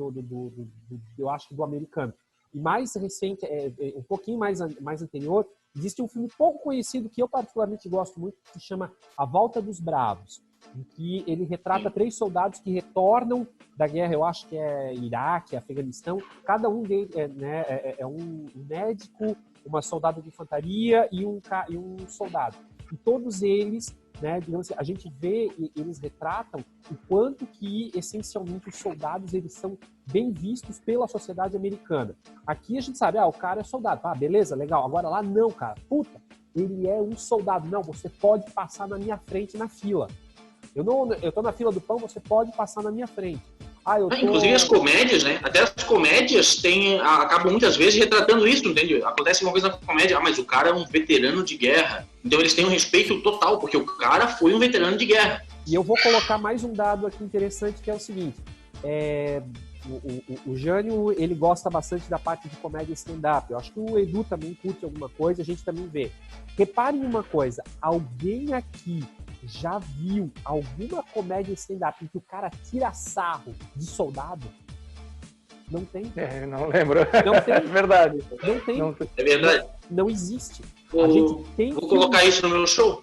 eu acho, do americano. E mais recente, um pouquinho mais anterior, existe um filme pouco conhecido que eu particularmente gosto muito, que se chama A Volta dos Bravos, em que ele retrata 3 soldados que retornam da guerra, eu acho que é Iraque, Afeganistão. Cada um deles é um médico, uma soldada de infantaria e um soldado. E todos eles, né, digamos assim, a gente vê e eles retratam o quanto que, essencialmente, os soldados eles são bem vistos pela sociedade americana. Aqui a gente sabe, o cara é soldado, beleza, legal. Agora lá não, cara, ele é um soldado. Não, você pode passar na minha frente na fila. Eu tô na fila do pão, você pode passar na minha frente. Inclusive as comédias, né? Até as comédias acabam muitas vezes retratando isso, entende? Acontece uma coisa na comédia, mas o cara é um veterano de guerra. Então eles têm um respeito total, porque o cara foi um veterano de guerra. E eu vou colocar mais um dado aqui interessante, que é o seguinte. O Jânio, ele gosta bastante da parte de comédia stand-up. Eu acho que o Edu também curte alguma coisa, a gente também vê. Reparem uma coisa, alguém aqui já viu alguma comédia stand-up em que o cara tira sarro de soldado? Não tem. Não lembro. Não tem. É verdade. Não tem. É verdade. Não existe. Vou colocar isso no meu show.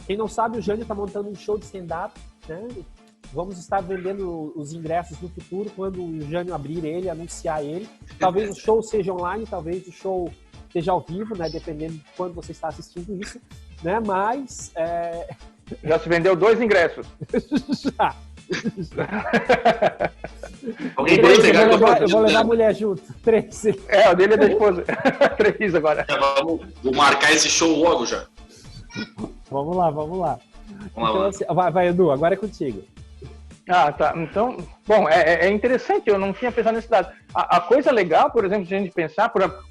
Quem não sabe, o Jânio está montando um show de stand-up, né? Vamos estar vendendo os ingressos no futuro, quando o Jânio abrir ele, anunciar ele. Talvez o show seja online, talvez o show seja ao vivo, né? Dependendo de quando você está assistindo isso, né? Mas... Já se vendeu 2 ingressos. Já. Alguém pode pegar? Eu vou levar a mulher junto. 3. O dele é da esposa. 3 agora. Vou marcar esse show logo já. Vamos lá. Então, assim, vai, Edu, agora é contigo. Tá. Então, bom, é interessante, eu não tinha pensado nesse dado. A coisa legal, por exemplo, se a gente pensar, por exemplo,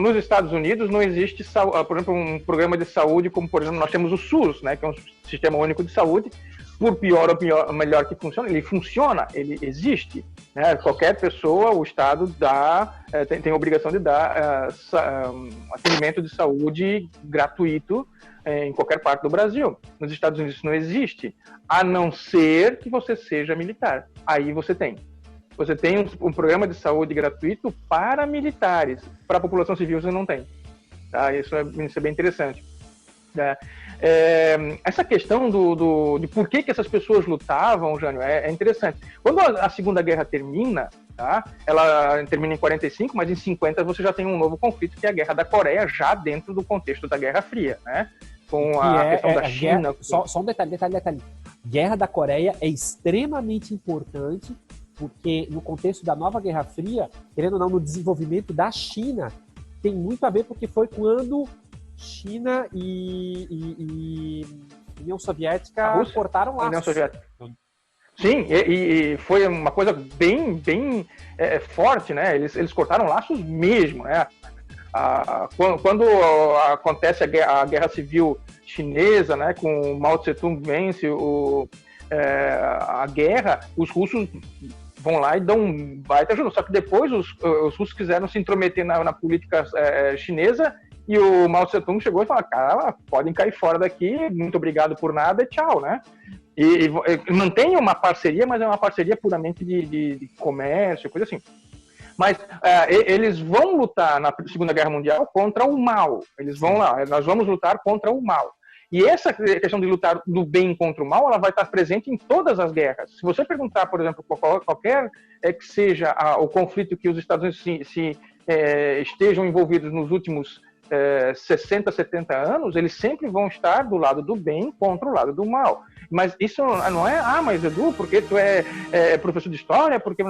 nos Estados Unidos não existe, por exemplo, um programa de saúde como, por exemplo, nós temos o SUS, né, que é um Sistema Único de Saúde. Por pior ou melhor que funciona, ele existe. Né? Qualquer pessoa, o Estado tem a obrigação de dar atendimento de saúde gratuito em qualquer parte do Brasil. Nos Estados Unidos isso não existe, a não ser que você seja militar. Aí você tem. Você tem um programa de saúde gratuito para militares. Para a população civil você não tem. Tá? Isso é bem interessante. Essa questão de por que essas pessoas lutavam, Jânio, é interessante. Quando a Segunda Guerra termina, tá? Ela termina em 45, mas em 50 você já tem um novo conflito, que é a Guerra da Coreia, já dentro do contexto da Guerra Fria, né? Com a questão da China. Só um detalhe. Guerra da Coreia é extremamente importante, porque no contexto da nova Guerra Fria, querendo ou não, no desenvolvimento da China, tem muito a ver, porque foi quando China e União Soviética cortaram laços. União Soviética. Sim, e foi uma coisa bem forte, né? Eles cortaram laços mesmo, né? Quando acontece a guerra civil chinesa, né? Com Mao Tse-tung vence a guerra, os russos vão lá e dão um baita ajuda. Só que depois os russos quiseram se intrometer na política chinesa. E o Mao Tse-tung chegou e falou, cara, podem cair fora daqui, muito obrigado por nada, tchau, né? E mantém uma parceria, mas é uma parceria puramente de comércio, coisa assim. Mas eles vão lutar na Segunda Guerra Mundial contra o mal. Eles vão lá, nós vamos lutar contra o mal. E essa questão de lutar do bem contra o mal, ela vai estar presente em todas as guerras. Se você perguntar, por exemplo, qualquer que seja o conflito que os Estados Unidos estejam envolvidos nos últimos 60, 70 anos, eles sempre vão estar do lado do bem contra o lado do mal. Mas isso não é, mas Edu, porque tu é professor de história, porque...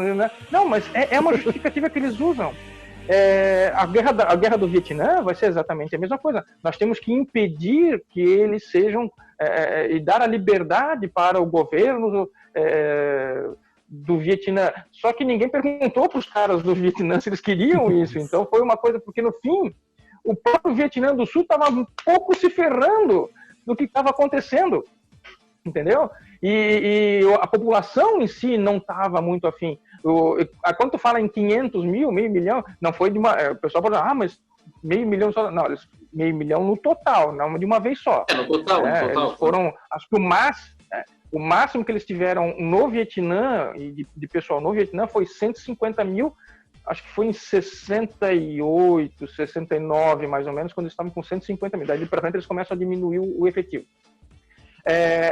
Não, mas é uma justificativa que eles usam. A guerra do Vietnã vai ser exatamente a mesma coisa. Nós temos que impedir que eles sejam... e dar a liberdade para o governo do Vietnã. Só que ninguém perguntou para os caras do Vietnã se eles queriam isso. Então foi uma coisa, porque no fim, o próprio Vietnã do Sul estava um pouco se ferrando do que estava acontecendo. Entendeu? E a população em si não estava muito afim. Quando tu fala em 500 mil, meio milhão, não foi de uma... O pessoal fala, mas meio milhão só... Não, meio milhão no total, não de uma vez só. No total. Eles foram, acho que O máximo que eles tiveram no Vietnã, e de pessoal no Vietnã, foi 150 mil, acho que foi em 68, 69, mais ou menos, quando eles estavam com 150 mil. Daí para frente eles começam a diminuir o efetivo.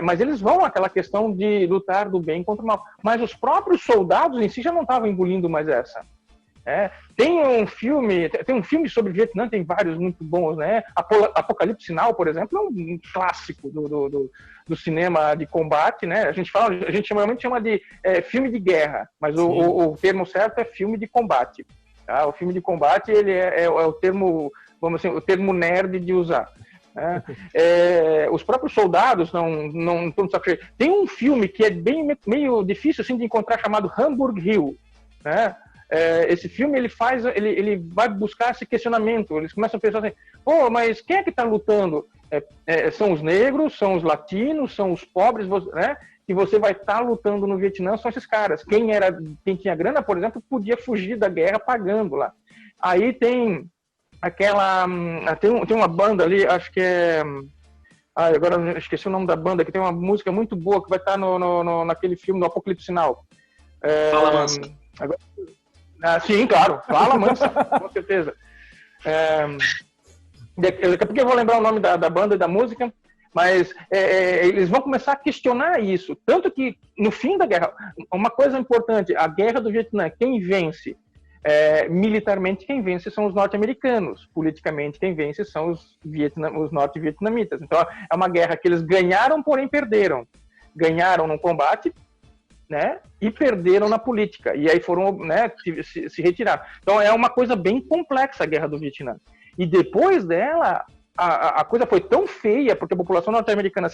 Mas eles vão àquela questão de lutar do bem contra o mal. Mas os próprios soldados em si já não estavam engolindo mais essa. Tem um filme sobre o Vietnã, tem vários muito bons, né? Apocalipse Sinal, por exemplo, é um clássico do cinema de combate, né? A gente normalmente chama de filme de guerra, mas o termo certo é filme de combate. Tá? O filme de combate ele é o termo, vamos assim, o termo nerd de usar. Os próprios soldados não estão de saco cheio. Tem um filme que é meio difícil assim, de encontrar, chamado Hamburg Hill, né? Esse filme ele vai buscar esse questionamento. Eles começam a pensar assim: pô, mas quem é que está lutando? São os negros, são os latinos, são os pobres, né? Que você vai estar lutando no Vietnã são esses caras. Quem tinha grana, por exemplo, podia fugir da guerra pagando lá. Aí tem tem uma banda ali, acho que é... agora eu esqueci o nome da banda, que tem uma música muito boa que vai estar naquele filme do Apocalipse Sinal. Fala Mansa. Sim, claro, Fala Mansa, com certeza. Daqui a pouco eu vou lembrar o nome da banda e da música, mas eles vão começar a questionar isso. Tanto que, no fim da guerra, uma coisa importante, a guerra do Vietnã, quem vence? Militarmente, quem vence são os norte-americanos. Politicamente, quem vence são os norte-vietnamitas. Então, é uma guerra que eles ganharam, porém perderam. Ganharam no combate, né, e perderam na política. E aí foram, né, se retirar. Então, é uma coisa bem complexa a guerra do Vietnã. E depois dela, a coisa foi tão feia, porque a população norte-americana,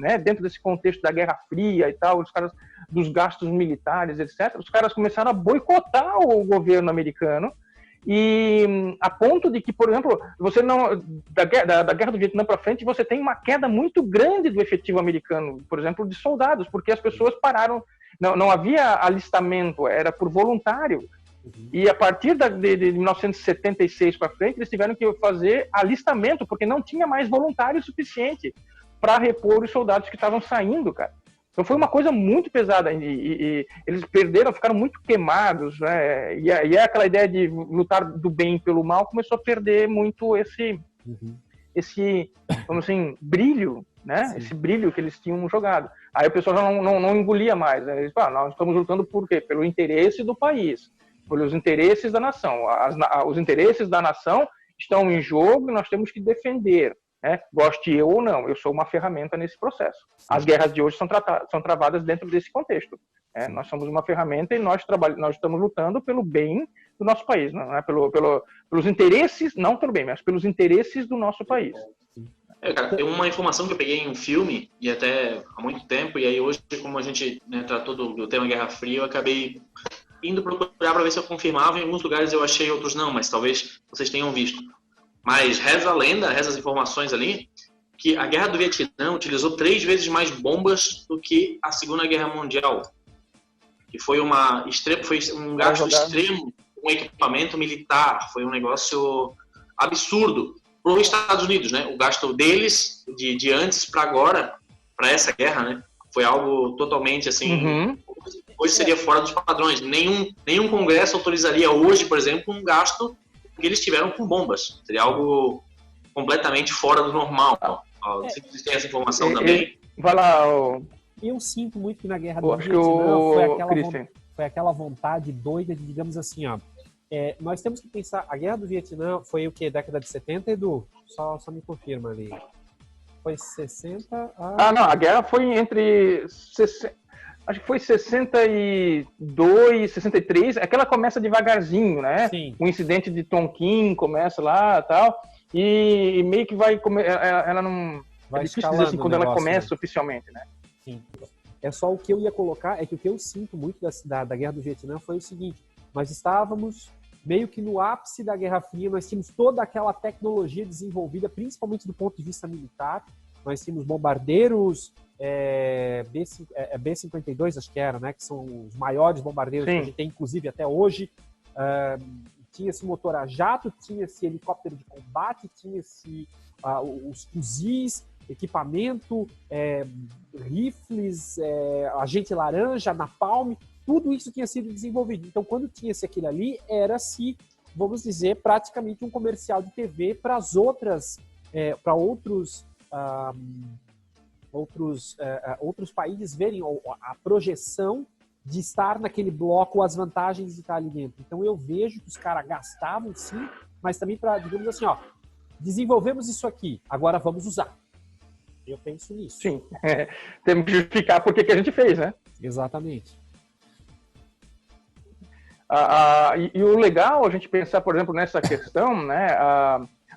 né, dentro desse contexto da Guerra Fria e tal, os caras dos gastos militares, etc., os caras começaram a boicotar o governo americano, e a ponto de que, por exemplo, você não da Guerra do Vietnã para frente, você tem uma queda muito grande do efetivo americano, por exemplo, de soldados, porque as pessoas pararam, não havia alistamento, era por voluntário. E a partir de 1976 para frente, eles tiveram que fazer alistamento, porque não tinha mais voluntário suficiente para repor os soldados que estavam saindo, cara. Então foi uma coisa muito pesada, e eles ficaram muito queimados, né? E aquela ideia de lutar do bem pelo mal começou a perder muito esse vamos assim, brilho, né? Sim. Esse brilho que eles tinham jogado. Aí o pessoal já não engolia mais, né? Eles falam, nós estamos lutando por quê? Pelo interesse do país, pelos interesses da nação. Os interesses da nação estão em jogo e nós temos que defender. Goste eu ou não, eu sou uma ferramenta nesse processo. Sim. As guerras de hoje são travadas dentro desse contexto. Nós somos uma ferramenta e nós estamos lutando pelo bem do nosso país, não é? Pelos interesses, não pelo bem, mas pelos interesses do nosso país. Cara, tem uma informação que eu peguei em um filme, e até há muito tempo, e aí hoje, como a gente, né, tratou do tema Guerra Fria, eu acabei indo procurar para ver se eu confirmava. Em alguns lugares eu achei, outros não, mas talvez vocês tenham visto. Mas reza a lenda, reza as informações ali, que a Guerra do Vietnã utilizou 3 vezes mais bombas do que a Segunda Guerra Mundial. Que foi um gasto extremo, um equipamento militar, foi um negócio absurdo para os Estados Unidos, né? O gasto deles, de antes para agora, para essa guerra, né? Foi algo totalmente assim... Hoje seria fora dos padrões. Nenhum congresso autorizaria hoje, por exemplo, um gasto que eles tiveram com bombas. Seria algo completamente fora do normal. Você tem essa informação também? Vai lá, Eu sinto muito que na Guerra do Vietnã foi aquela vontade doida de, digamos assim, nós temos que pensar, a Guerra do Vietnã foi o quê? Década de 70, Edu? Só me confirma ali. Foi 60 a... não, a guerra foi entre... Acho que foi 62, 63, aquela começa devagarzinho, né? Sim. O incidente de Tonkin começa lá e tal, e meio que ela não... Vai difícil dizer assim quando ela começa, né? Oficialmente, né? Sim. É só o que eu ia colocar, é que o que eu sinto muito da Guerra do Vietnã foi o seguinte, nós estávamos meio que no ápice da Guerra Fria, nós tínhamos toda aquela tecnologia desenvolvida, principalmente do ponto de vista militar, nós tínhamos bombardeiros B-52, acho que era, né, que são os maiores bombardeiros Sim. que a gente tem, inclusive, até hoje. Tinha-se motor a jato, tinha-se helicóptero de combate, tinha-se os fuzis, equipamento, rifles, agente laranja, napalm, tudo isso tinha sido desenvolvido. Então, quando tinha-se aquilo ali, era-se, vamos dizer, praticamente um comercial de TV para as outras, para outros países verem a projeção de estar naquele bloco, as vantagens de estar ali dentro. Então, eu vejo que os caras gastavam, sim, mas também para, digamos assim, desenvolvemos isso aqui, agora vamos usar. Eu penso nisso. Sim, temos que justificar por que a gente fez, né? Exatamente. E o legal a gente pensar, por exemplo, nessa questão, né?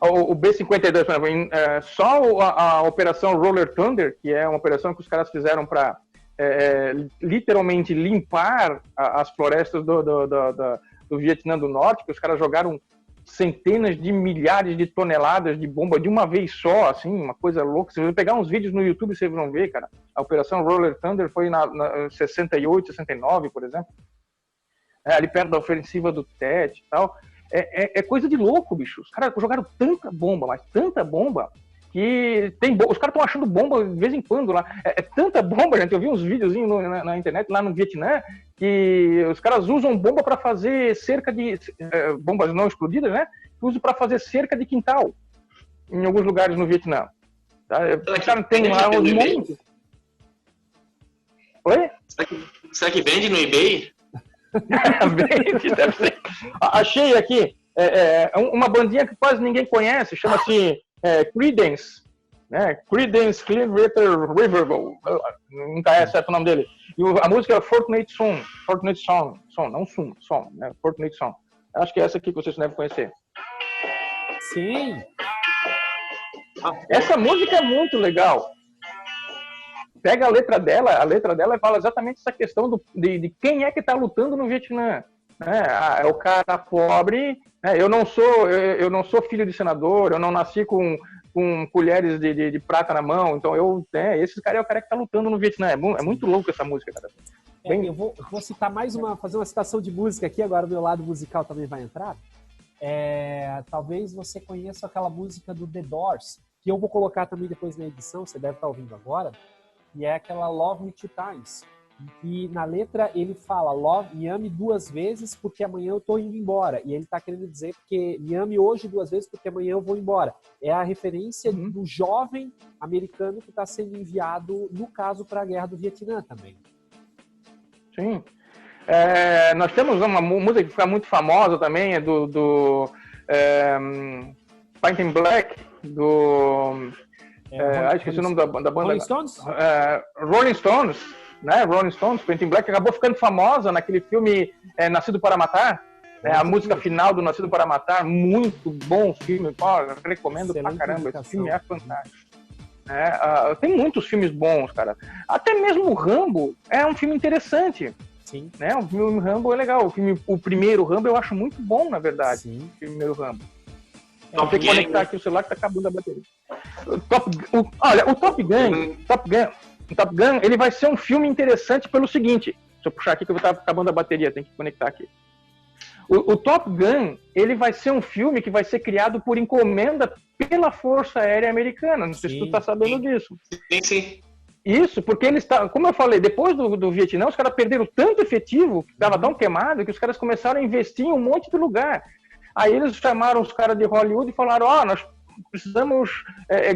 O B-52, por exemplo, só a Operação Roller Thunder, que é uma operação que os caras fizeram para literalmente limpar as florestas do Vietnã do Norte, que os caras jogaram centenas de milhares de toneladas de bomba de uma vez só, assim, uma coisa louca. Se você pegar uns vídeos no YouTube, vocês vão ver, cara. A Operação Roller Thunder foi na 68, 69, por exemplo. Ali perto da ofensiva do Tet e tal. É coisa de louco, bicho. Os caras jogaram tanta bomba, mas tanta bomba, que os caras estão achando bomba de vez em quando lá. Tanta bomba, gente. Eu vi uns videozinhos na internet, lá no Vietnã, que os caras usam bomba para fazer cerca de... bombas não explodidas, né? Usam para fazer cerca de quintal, em alguns lugares no Vietnã. Tá? Os caras têm lá uns montes. Oi? Será que vende no eBay? Vende, deve ser. Achei aqui uma bandinha que quase ninguém conhece, chama-se Creedence, né? Creedence Clearwater Revival, nunca é certo o nome dele. E a música é Fortnite Song, não Song, né? Fortnite Song. Acho que é essa aqui que vocês devem conhecer. Sim. Essa música é muito legal. Pega a letra dela fala exatamente essa questão de quem é que está lutando no Vietnã. É o cara pobre, né? Eu não sou filho de senador, eu não nasci com colheres de prata na mão, então esse cara é o cara que está lutando no Vietnã. É muito louco essa música, cara. Eu vou citar fazer uma citação de música aqui, agora o meu lado musical também vai entrar. Talvez você conheça aquela música do The Doors, que eu vou colocar também depois na edição, você deve estar ouvindo agora, e é aquela Love Me Two Times, em que na letra ele fala, me ame 2 vezes porque amanhã eu tô indo embora. E ele tá querendo dizer porque me ame hoje 2 vezes porque amanhã eu vou embora. É a referência do jovem americano que está sendo enviado, no caso, para a Guerra do Vietnã também. Sim. Nós temos uma música que fica muito famosa também, do Paint in Black, esqueci o nome da banda. Rolling Stones? Rolling Stones, né? Rolling Stones, Paint in Black, acabou ficando famosa naquele filme Nascido para Matar. A música final do Nascido para Matar, muito bom filme, recomendo pra caramba, esse filme é fantástico. Tem muitos filmes bons, cara. Até mesmo o Rambo é um filme interessante. Sim. Né? O filme Rambo é legal. O primeiro Rambo eu acho muito bom, na verdade. Sim. O primeiro Rambo. Vou ter que conectar aqui o celular que tá acabando a bateria. O Top Gun, ele vai ser um filme interessante pelo seguinte. Deixa eu puxar aqui que eu vou estar acabando a bateria, tem que conectar aqui. O Top Gun, ele vai ser um filme que vai ser criado por encomenda pela Força Aérea Americana. Não sei se tu tá sabendo disso. Sim. Isso, porque eles como eu falei, depois do Vietnã, os caras perderam tanto efetivo, que estava tão queimado, que os caras começaram a investir em um monte de lugar. Aí eles chamaram os caras de Hollywood e falaram, nós precisamos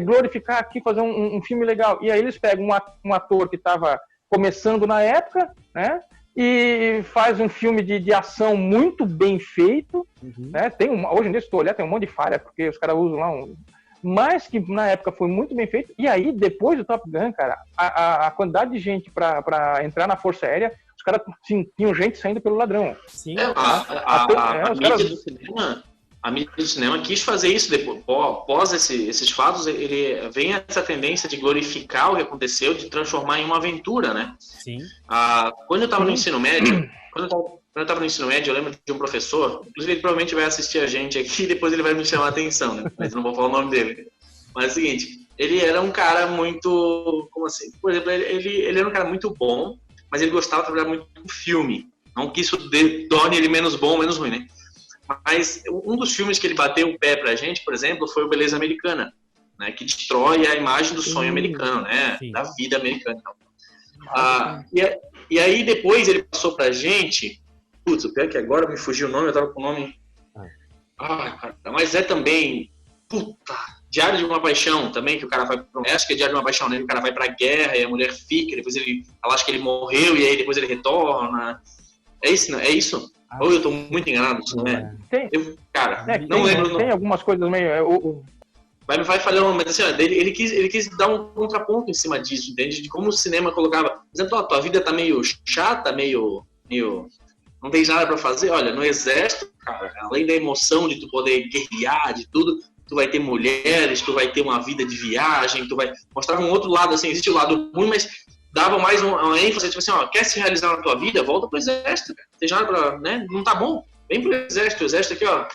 glorificar aqui, fazer um filme legal. E aí eles pegam um ator que estava começando na época, né? E faz um filme de ação muito bem feito, né? Hoje em dia, se tu olhar, tem um monte de falha, porque os caras usam lá mas que na época foi muito bem feito. E aí, depois do Top Gun, cara, a quantidade de gente para entrar na Força Aérea, os caras tinham gente saindo pelo ladrão. Sim. A mídia do cinema quis fazer isso depois. Após esses fatos, ele vem essa tendência de glorificar o que aconteceu, de transformar em uma aventura, né? Sim. Quando eu estava no ensino médio, eu lembro de um professor, inclusive ele provavelmente vai assistir a gente aqui e depois ele vai me chamar a atenção, né? Mas eu não vou falar o nome dele. Mas é o seguinte, ele era um cara muito... Como assim? Por exemplo, ele era um cara muito bom, mas ele gostava de trabalhar muito com filme. Não que isso torne ele menos bom ou menos ruim, né? Mas um dos filmes que ele bateu o pé pra gente, por exemplo, foi o Beleza Americana. né, que destrói a imagem do sonho americano, né, sim. da vida americana. E aí depois ele passou pra gente, putz, o pior é que agora me fugiu o nome, eu tava com o nome... cara, mas é também, Diário de uma Paixão também, que o cara vai, acho que é Diário de uma Paixão, né, que o cara vai pra guerra e a mulher fica, depois ela acha que ele morreu e aí depois ele retorna. É isso, né? É isso? Ou eu tô muito enganado, né? Não lembro. Tem algumas coisas meio... Vai falhando, mas assim, ele quis dar um contraponto em cima disso, entende? De como o cinema colocava, por exemplo, tua vida tá meio chata, meio não tem nada pra fazer. Olha, no exército, cara, além da emoção de tu poder guerrear, de tudo, tu vai ter mulheres, tu vai ter uma vida de viagem, tu vai mostrar um outro lado, assim, existe o lado ruim, mas dava mais uma ênfase, tipo assim, ó, quer se realizar na tua vida? Volta pro exército, cara. Não tem nada pra, né? Não tá bom? Vem pro exército, o exército aqui, ó,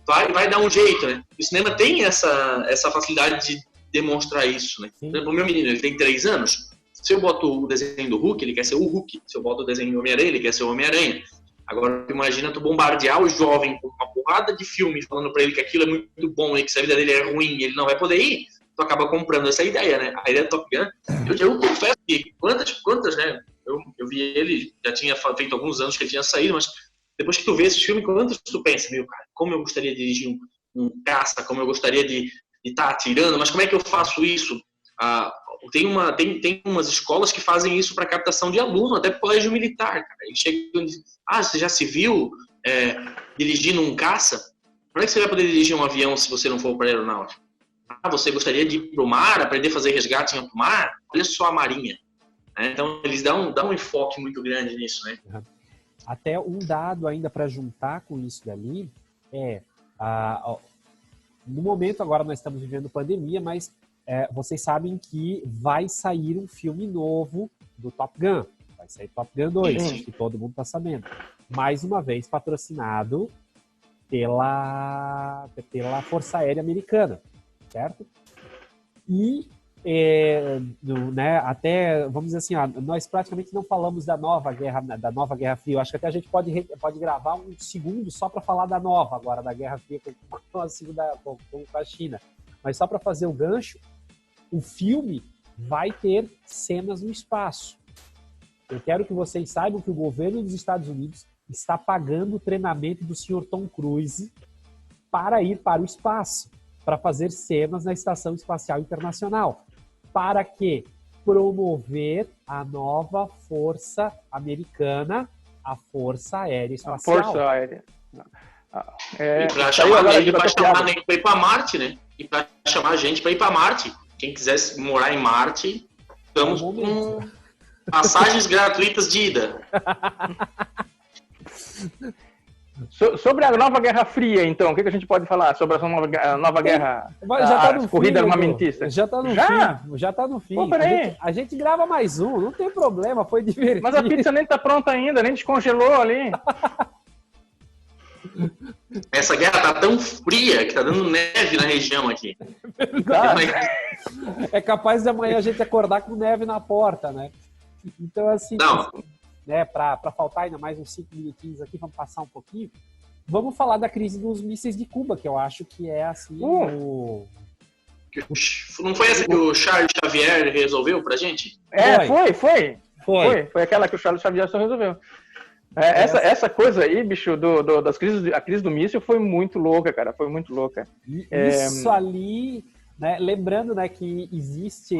vai dar um jeito, né? O cinema tem essa facilidade de demonstrar isso, né? Por exemplo, o meu menino, ele tem 3 anos, se eu boto o desenho do Hulk, ele quer ser o Hulk. Se eu boto o desenho do Homem-Aranha, ele quer ser o Homem-Aranha. Agora, imagina tu bombardear o jovem com uma porrada de filme falando pra ele que aquilo é muito bom e que se a vida dele é ruim ele não vai poder ir, tu acaba comprando essa ideia, né? A ideia do Top Gun, eu confesso que quantas, né? Eu vi ele, já tinha feito alguns anos que ele tinha saído, mas depois que tu vê esse filme, quantas tu pensa, meu, cara, como eu gostaria de dirigir um caça, como eu gostaria de estar atirando, mas como é que eu faço isso? Tem umas escolas que fazem isso para captação de aluno, até colégio militar, cara. Eles chegam e dizem, você já se viu dirigindo um caça? Como é que você vai poder dirigir um avião se você não for para a aeronáutica? Você gostaria de ir para o mar, aprender a fazer resgate em alto mar? Olha só a marinha. Então, eles dão um enfoque muito grande nisso, né? Até um dado ainda para juntar com isso dali no momento agora nós estamos vivendo pandemia, mas vocês sabem que vai sair um filme novo do Top Gun. Vai sair Top Gun 2, acho que todo mundo está sabendo. Mais uma vez patrocinado pela Força Aérea Americana, certo? E até, vamos dizer assim, nós praticamente não falamos da nova Guerra Fria. Eu acho que até a gente pode gravar um segundo só para falar da nova agora, da Guerra Fria com a China. Mas só para fazer o gancho, o filme vai ter cenas no espaço. Eu quero que vocês saibam que o governo dos Estados Unidos está pagando o treinamento do Sr. Tom Cruise para ir para o espaço, para fazer cenas na Estação Espacial Internacional. Para quê? Promover a nova força americana, a Força Aérea Espacial. A Força Aérea. E para chamar ele para ir para Marte, né? E para chamar a gente para ir para Marte. Quem quisesse morar em Marte, estamos com passagens gratuitas de ida. Sobre a nova Guerra Fria, então, o que a gente pode falar sobre essa nova guerra? Já tá no corrida fim, armamentista? Já tá no fim. Pô, a gente grava mais um, não tem problema, foi divertido. Mas a pizza nem tá pronta ainda, nem descongelou ali. Essa guerra tá tão fria que tá dando neve na região aqui. É capaz de amanhã a gente acordar com neve na porta, né? Então, assim, para faltar ainda mais uns 5 minutinhos aqui, vamos passar um pouquinho. Vamos falar da crise dos mísseis de Cuba, que eu acho que é assim Não foi essa que o Charles Xavier resolveu pra gente? Foi aquela que o Charles Xavier só resolveu. Essa coisa aí, bicho, a crise do míssil foi muito louca, cara, foi muito louca. Isso ali, né, lembrando, né, que existe,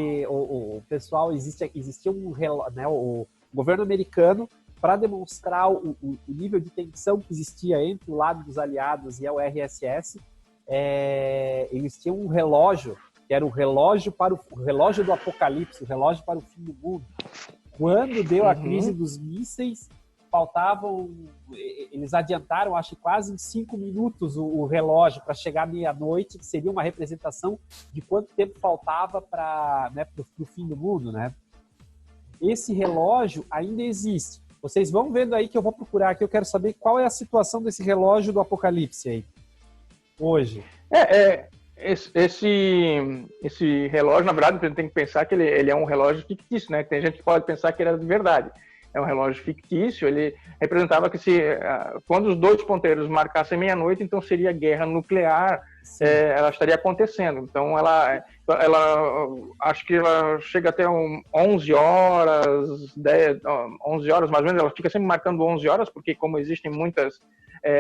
existia um relógio, né, o governo americano, para demonstrar o nível de tensão que existia entre o lado dos aliados e a URSS, eles tinham um relógio, que era o relógio do apocalipse, o relógio para o fim do mundo. Quando deu a crise dos mísseis, eles adiantaram, acho que quase em 5 minutos o relógio para chegar à meia-noite, que seria uma representação de quanto tempo faltava para o fim do mundo, né? Esse relógio ainda existe. Vocês vão vendo aí que eu vou procurar aqui, eu quero saber qual é a situação desse relógio do apocalipse aí, hoje. Esse relógio, na verdade, a gente tem que pensar que ele é um relógio fictício, né? Tem gente que pode pensar que ele era de verdade. É um relógio fictício, ele representava que quando os 2 ponteiros marcassem meia-noite, então seria guerra nuclear, ela estaria acontecendo. Então, acho que ela chega até 11 horas, 11 horas mais ou menos, ela fica sempre marcando 11 horas, porque como existem muitas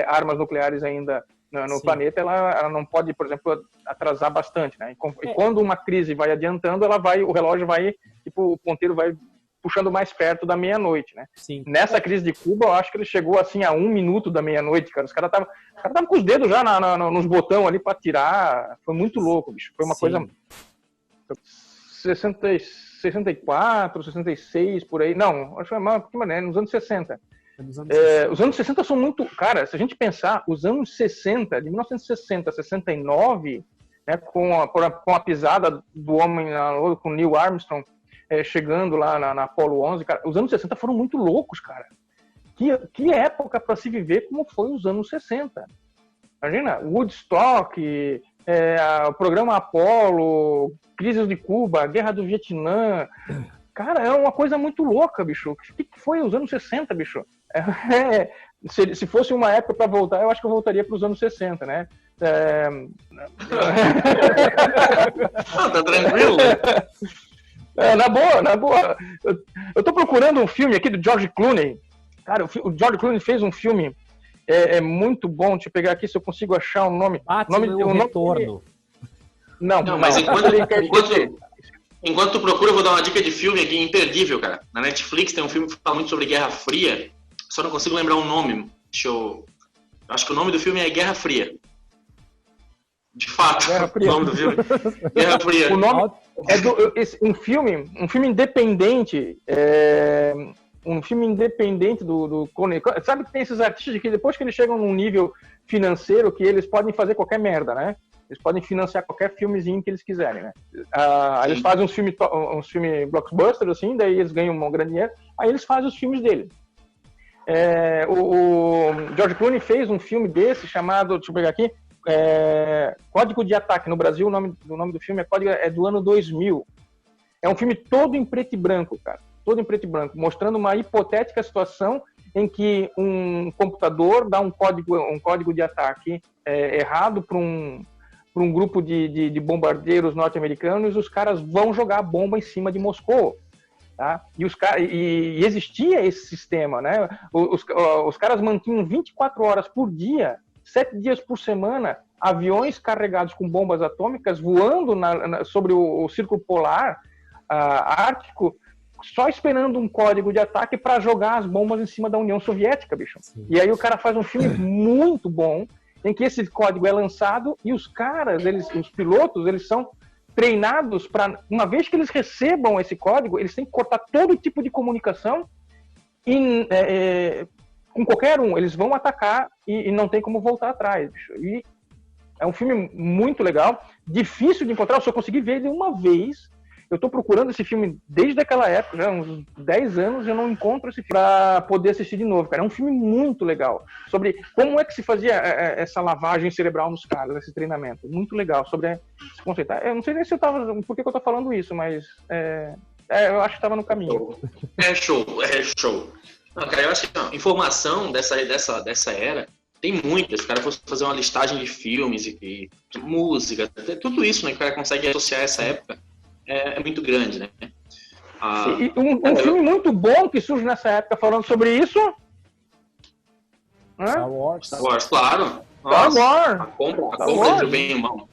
armas nucleares ainda no planeta, ela não pode, por exemplo, atrasar bastante, né? E quando uma crise vai adiantando, o relógio vai, tipo, o ponteiro vai puxando mais perto da meia-noite, né? Sim. Nessa crise de Cuba, eu acho que ele chegou assim a 1 minuto da meia-noite, cara. Os caras estavam com os dedos já nos botões ali para tirar. Foi muito louco, bicho. Foi uma coisa 64, 66 por aí. Não, acho que foi mais, nos anos 60. Os anos 60 são muito... Cara, se a gente pensar, os anos 60, de 1960 a 69, né, com a pisada do homem na Lua, com Neil Armstrong, chegando lá na Apollo 11, cara, os anos 60 foram muito loucos, cara. Que época para se viver como foi os anos 60. Imagina, Woodstock, o programa Apollo, crises de Cuba, guerra do Vietnã. Cara, é uma coisa muito louca, bicho. O que foi os anos 60, bicho? Se fosse uma época para voltar, eu acho que eu voltaria para os anos 60, né? Tá tranquilo? Na boa. Eu tô procurando um filme aqui do George Clooney. Cara, o George Clooney fez um filme muito bom. Deixa eu pegar aqui se eu consigo achar o nome. O Retorno. Não, mas enquanto tu procura, eu vou dar uma dica de filme aqui imperdível, cara. Na Netflix tem um filme que fala muito sobre Guerra Fria. Só não consigo lembrar o nome. Acho que o nome do filme é Guerra Fria. De fato, o nome do filme. Guerra Fria. O nome é um filme independente. Um filme independente do Clooney. Sabe que tem esses artistas que depois que eles chegam num nível financeiro que eles podem fazer qualquer merda, né? Eles podem financiar qualquer filmezinho que eles quiserem, né? Eles fazem uns filmes blockbusters, assim, daí eles ganham um grande dinheiro, aí eles fazem os filmes dele. O George Clooney fez um filme desse chamado, deixa eu pegar aqui, Código de Ataque. No Brasil, o nome do filme é do ano 2000. É um filme todo em preto e branco, cara. Todo em preto e branco, mostrando uma hipotética situação em que um computador dá um código de ataque errado para um grupo de bombardeiros norte-americanos, e os caras vão jogar a bomba em cima de Moscou. Tá? E existia esse sistema, né? Os caras mantinham 24 horas por dia, 7 dias por semana, aviões carregados com bombas atômicas voando sobre o Círculo Polar Ártico, só esperando um código de ataque para jogar as bombas em cima da União Soviética, bicho. Sim. E aí o cara faz um filme muito bom, em que esse código é lançado e os caras, os pilotos, eles são treinados para, uma vez que eles recebam esse código, eles têm que cortar todo tipo de comunicação com qualquer um. Eles vão atacar e não tem como voltar atrás, bicho. E é um filme muito legal, difícil de encontrar, eu só consegui ver ele uma vez. Eu estou procurando esse filme desde aquela época, já uns 10 anos, eu não encontro esse filme para poder assistir de novo, cara. É um filme muito legal, sobre como é que se fazia essa lavagem cerebral nos caras, esse treinamento. Muito legal, sobre esse conceito. Eu não sei nem por que eu estou falando isso, mas eu acho que estava no caminho. É show. Não, cara, eu acho que informação dessa era tem muitas. Se o cara fosse fazer uma listagem de filmes e música, tudo isso, né, que o cara consegue associar a essa época, é muito grande, né? Um filme muito bom que surge nessa época falando sobre isso. Star Wars, claro. Star Wars. A compra entre o bem e o mal.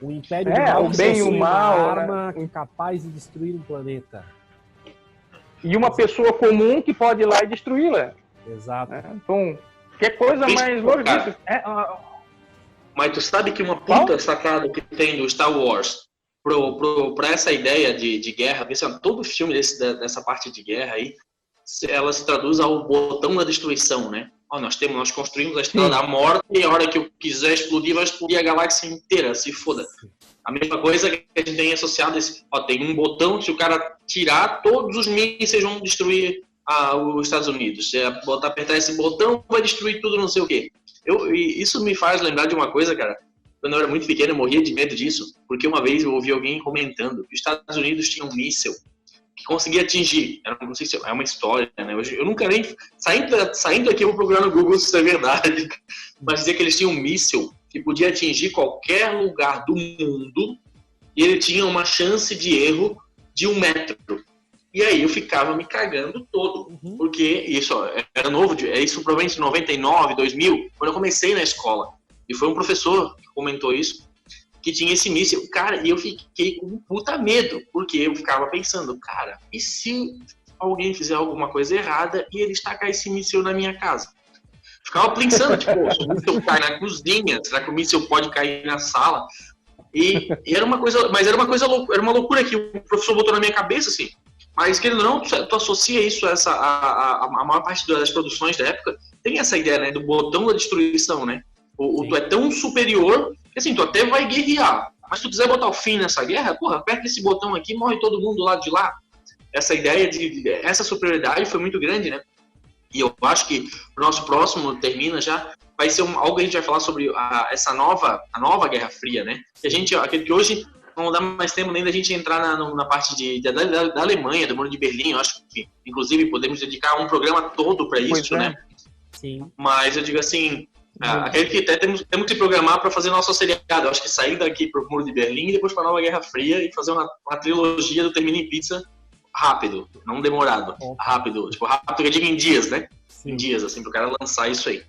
O Império do Mal, o bem e o mal, uma arma capaz de destruir um planeta. E uma pessoa comum que pode ir lá e destruí-la. Exato. Então, que coisa mais lógica. Mas tu sabe que uma puta sacada que tem do Star Wars para essa ideia de guerra, todo filme dessa parte de guerra aí, ela se traduz ao botão da destruição, né? Nós construímos a Estrela da Morte e a hora que eu quiser explodir, vai explodir a galáxia inteira, se foda. A mesma coisa que a gente tem associado tem um botão, se o cara tirar, todos os mísseis vão destruir os Estados Unidos. Se apertar esse botão, vai destruir tudo, não sei o quê. Isso me faz lembrar de uma coisa, cara. Quando eu era muito pequeno, eu morria de medo disso, porque uma vez eu ouvi alguém comentando que os Estados Unidos tinham um míssil que conseguia atingir. Não sei se é uma história, né? Eu nunca nem... Saindo aqui, eu vou procurar no Google se isso é verdade. Mas dizia que eles tinham um míssil que podia atingir qualquer lugar do mundo e ele tinha uma chance de erro de 1 metro. E aí eu ficava me cagando todo, porque isso era novo, isso provavelmente em 99, 2000, quando eu comecei na escola. E foi um professor que comentou isso, que tinha esse míssil. Cara, e eu fiquei com um puta medo, porque eu ficava pensando, cara, e se alguém fizer alguma coisa errada e ele estacar esse míssil na minha casa? Ficava pensando, tipo, se o míssil cai na cozinha, será que o míssil pode cair na sala? E era uma coisa, mas era uma loucura que o professor botou na minha cabeça, assim. Mas, querendo ou não, tu associa isso a maior parte das produções da época, tem essa ideia, né, do botão da destruição, né? Tu é tão superior, que assim, tu até vai guerrear, mas se tu quiser botar o fim nessa guerra, porra, aperta esse botão aqui, morre todo mundo do lado de lá. Essa ideia essa superioridade foi muito grande, né? E eu acho que o nosso próximo termina já, vai ser algo que a gente vai falar sobre a nova Guerra Fria, né? Aquele que hoje não dá mais tempo nem da gente entrar na parte da Alemanha, do Muro de Berlim. Eu acho que, inclusive, podemos dedicar um programa todo para isso, né? Sim. Mas eu digo assim, aquele que até temos que programar para fazer nosso seriado. Eu acho que sair daqui para o Muro de Berlim e depois para a Nova Guerra Fria e fazer uma trilogia do Termina em Pizza rápido, não demorado. Rápido, tipo, rápido que eu digo em dias, né? Sim. Em dias, assim, para o cara lançar isso aí.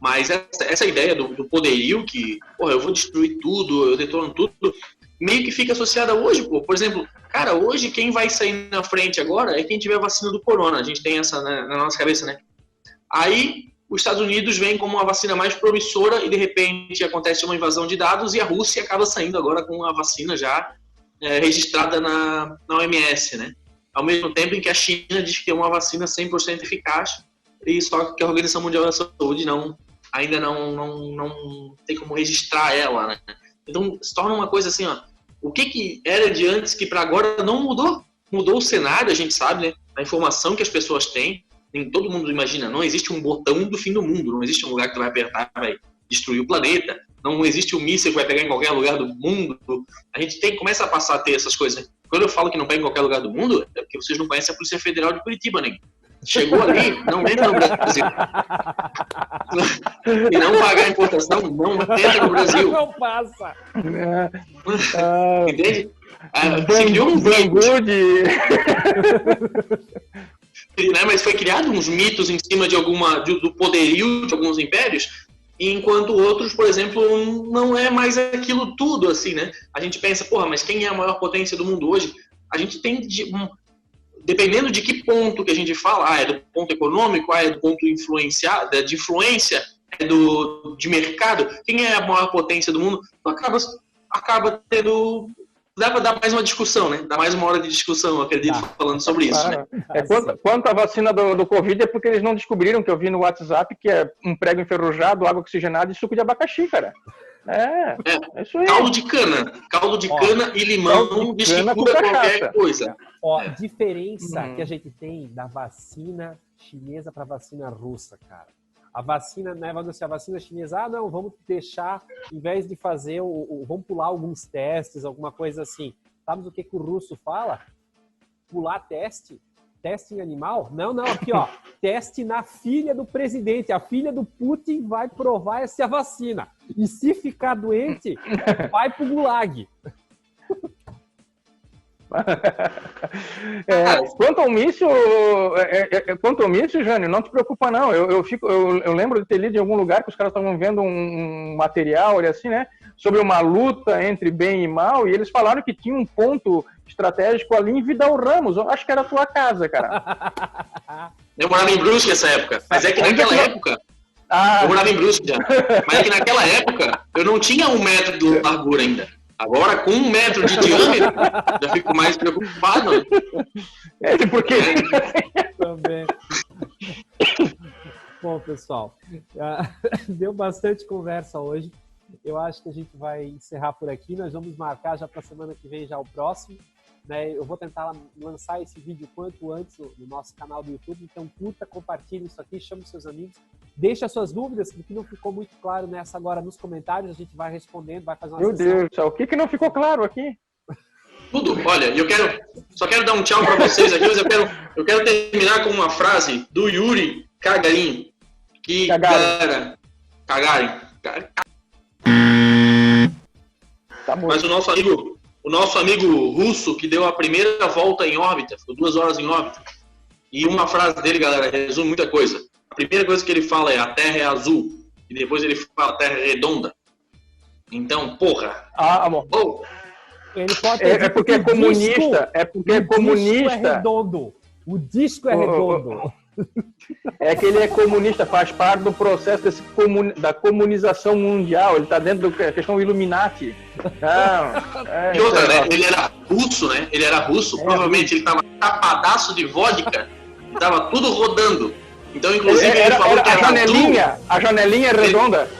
Mas essa ideia do poderio que, porra, eu vou destruir tudo, eu detono tudo, meio que fica associada hoje, pô. Por exemplo, cara, hoje quem vai sair na frente agora é quem tiver a vacina do corona. A gente tem essa na nossa cabeça, né? Aí os Estados Unidos vem como a vacina mais promissora e de repente acontece uma invasão de dados e a Rússia acaba saindo agora com a vacina já registrada na OMS, né? Ao mesmo tempo em que a China diz que é uma vacina 100% eficaz e só que a Organização Mundial da Saúde ainda não tem como registrar ela, né? Então se torna uma coisa assim, ó, o que era de antes que para agora não mudou? Mudou o cenário, a gente sabe, né? A informação que as pessoas têm, nem todo mundo imagina, não existe um botão do fim do mundo, não existe um lugar que tu vai apertar e vai destruir o planeta, não existe um míssil que vai pegar em qualquer lugar do mundo. A gente começa a passar a ter essas coisas. Quando eu falo que não pega em qualquer lugar do mundo, é porque vocês não conhecem a Polícia Federal de Curitiba, né? Chegou ali, não entra no Brasil. E não pagar a importação, não entra no Brasil. Não passa. Entende? Se criou um né, mas foi criado uns mitos em cima do poderio de alguns impérios, enquanto outros, por exemplo, não é mais aquilo tudo, assim, né? A gente pensa, porra, mas quem é a maior potência do mundo hoje? A gente tem, dependendo de que ponto que a gente fala, é do ponto econômico, é do ponto de influência, é de mercado, quem é a maior potência do mundo? Acaba tendo... Dá para dar mais uma discussão, né? Dá mais uma hora de discussão, eu acredito, falando sobre isso. Né? Quanto à vacina do Covid, é porque eles não descobriram, que eu vi no WhatsApp, que é um prego enferrujado, água oxigenada e suco de abacaxi, cara. É isso aí. Caldo de cana e limão, diz que cura qualquer coisa. Diferença que a gente tem da vacina chinesa para a vacina russa, cara. A vacina, né, vamos dizer, a vacina chinesa, não, vamos deixar, em vez de fazer, vamos pular alguns testes, alguma coisa assim. Sabe o que o russo fala? Pular teste em animal? Não, aqui, ó, teste na filha do presidente. A filha do Putin vai provar essa vacina. E se ficar doente, vai pro gulag. Quanto ao míssil, Jânio, não te preocupa não. Eu lembro de ter lido em algum lugar que os caras estavam vendo um material assim, né, sobre uma luta entre bem e mal, e eles falaram que tinha um ponto estratégico ali em Vidal Ramos. Eu acho que era a tua casa, cara. Eu morava em Brusque nessa época, mas é que naquela época... Eu morava em Brusque já, mas é que naquela época eu não tinha 1 metro de largura ainda. Agora, com 1 metro de diâmetro, já fico mais preocupado. Porque... Também. Bom, pessoal, deu bastante conversa hoje. Eu acho que a gente vai encerrar por aqui. Nós vamos marcar já para a semana que vem já o próximo. Né? Eu vou tentar lançar esse vídeo quanto antes no nosso canal do YouTube. Então, curta, compartilhe isso aqui, chame seus amigos. Deixe as suas dúvidas, o que não ficou muito claro nessa agora nos comentários. A gente vai respondendo, vai fazer uma sessão. Meu Deus do céu, o que não ficou claro aqui? Tudo. Olha, só quero dar um tchau para vocês aqui, mas eu quero terminar com uma frase do Yuri Gagarin. Gagarin. Tá bom. Mas o nosso amigo o nosso amigo russo que deu a primeira volta em órbita, ficou 2 horas em órbita. E uma frase dele, galera, resume muita coisa. A primeira coisa que ele fala é: a Terra é azul. E depois ele fala: a Terra é redonda. Então, porra. Amor. Oh. Ele pode ter porque é comunista. É porque é comunista. O disco é redondo. O disco é redondo. É que ele é comunista, faz parte do processo da comunização mundial. Ele está dentro da questão Illuminati. E outra, né? Ele era russo, né? Ele era russo. Provavelmente ele estava tapadaço de vodka. Estava tudo rodando. Então, inclusive, ele falou que era a janelinha é redonda.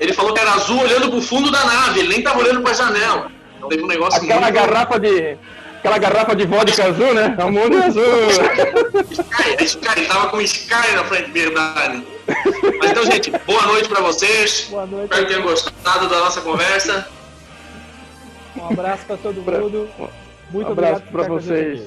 Ele falou que era azul olhando pro fundo da nave. Ele nem estava olhando para a janela. Então teve um negócio Aquela garrafa de vodka azul, né? A mundo azul. Sky, tava com Sky na frente, verdade. Mas então, gente, boa noite pra vocês. Boa noite. Espero que tenham gostado da nossa conversa. Um abraço pra todo mundo. Muito obrigado pra vocês.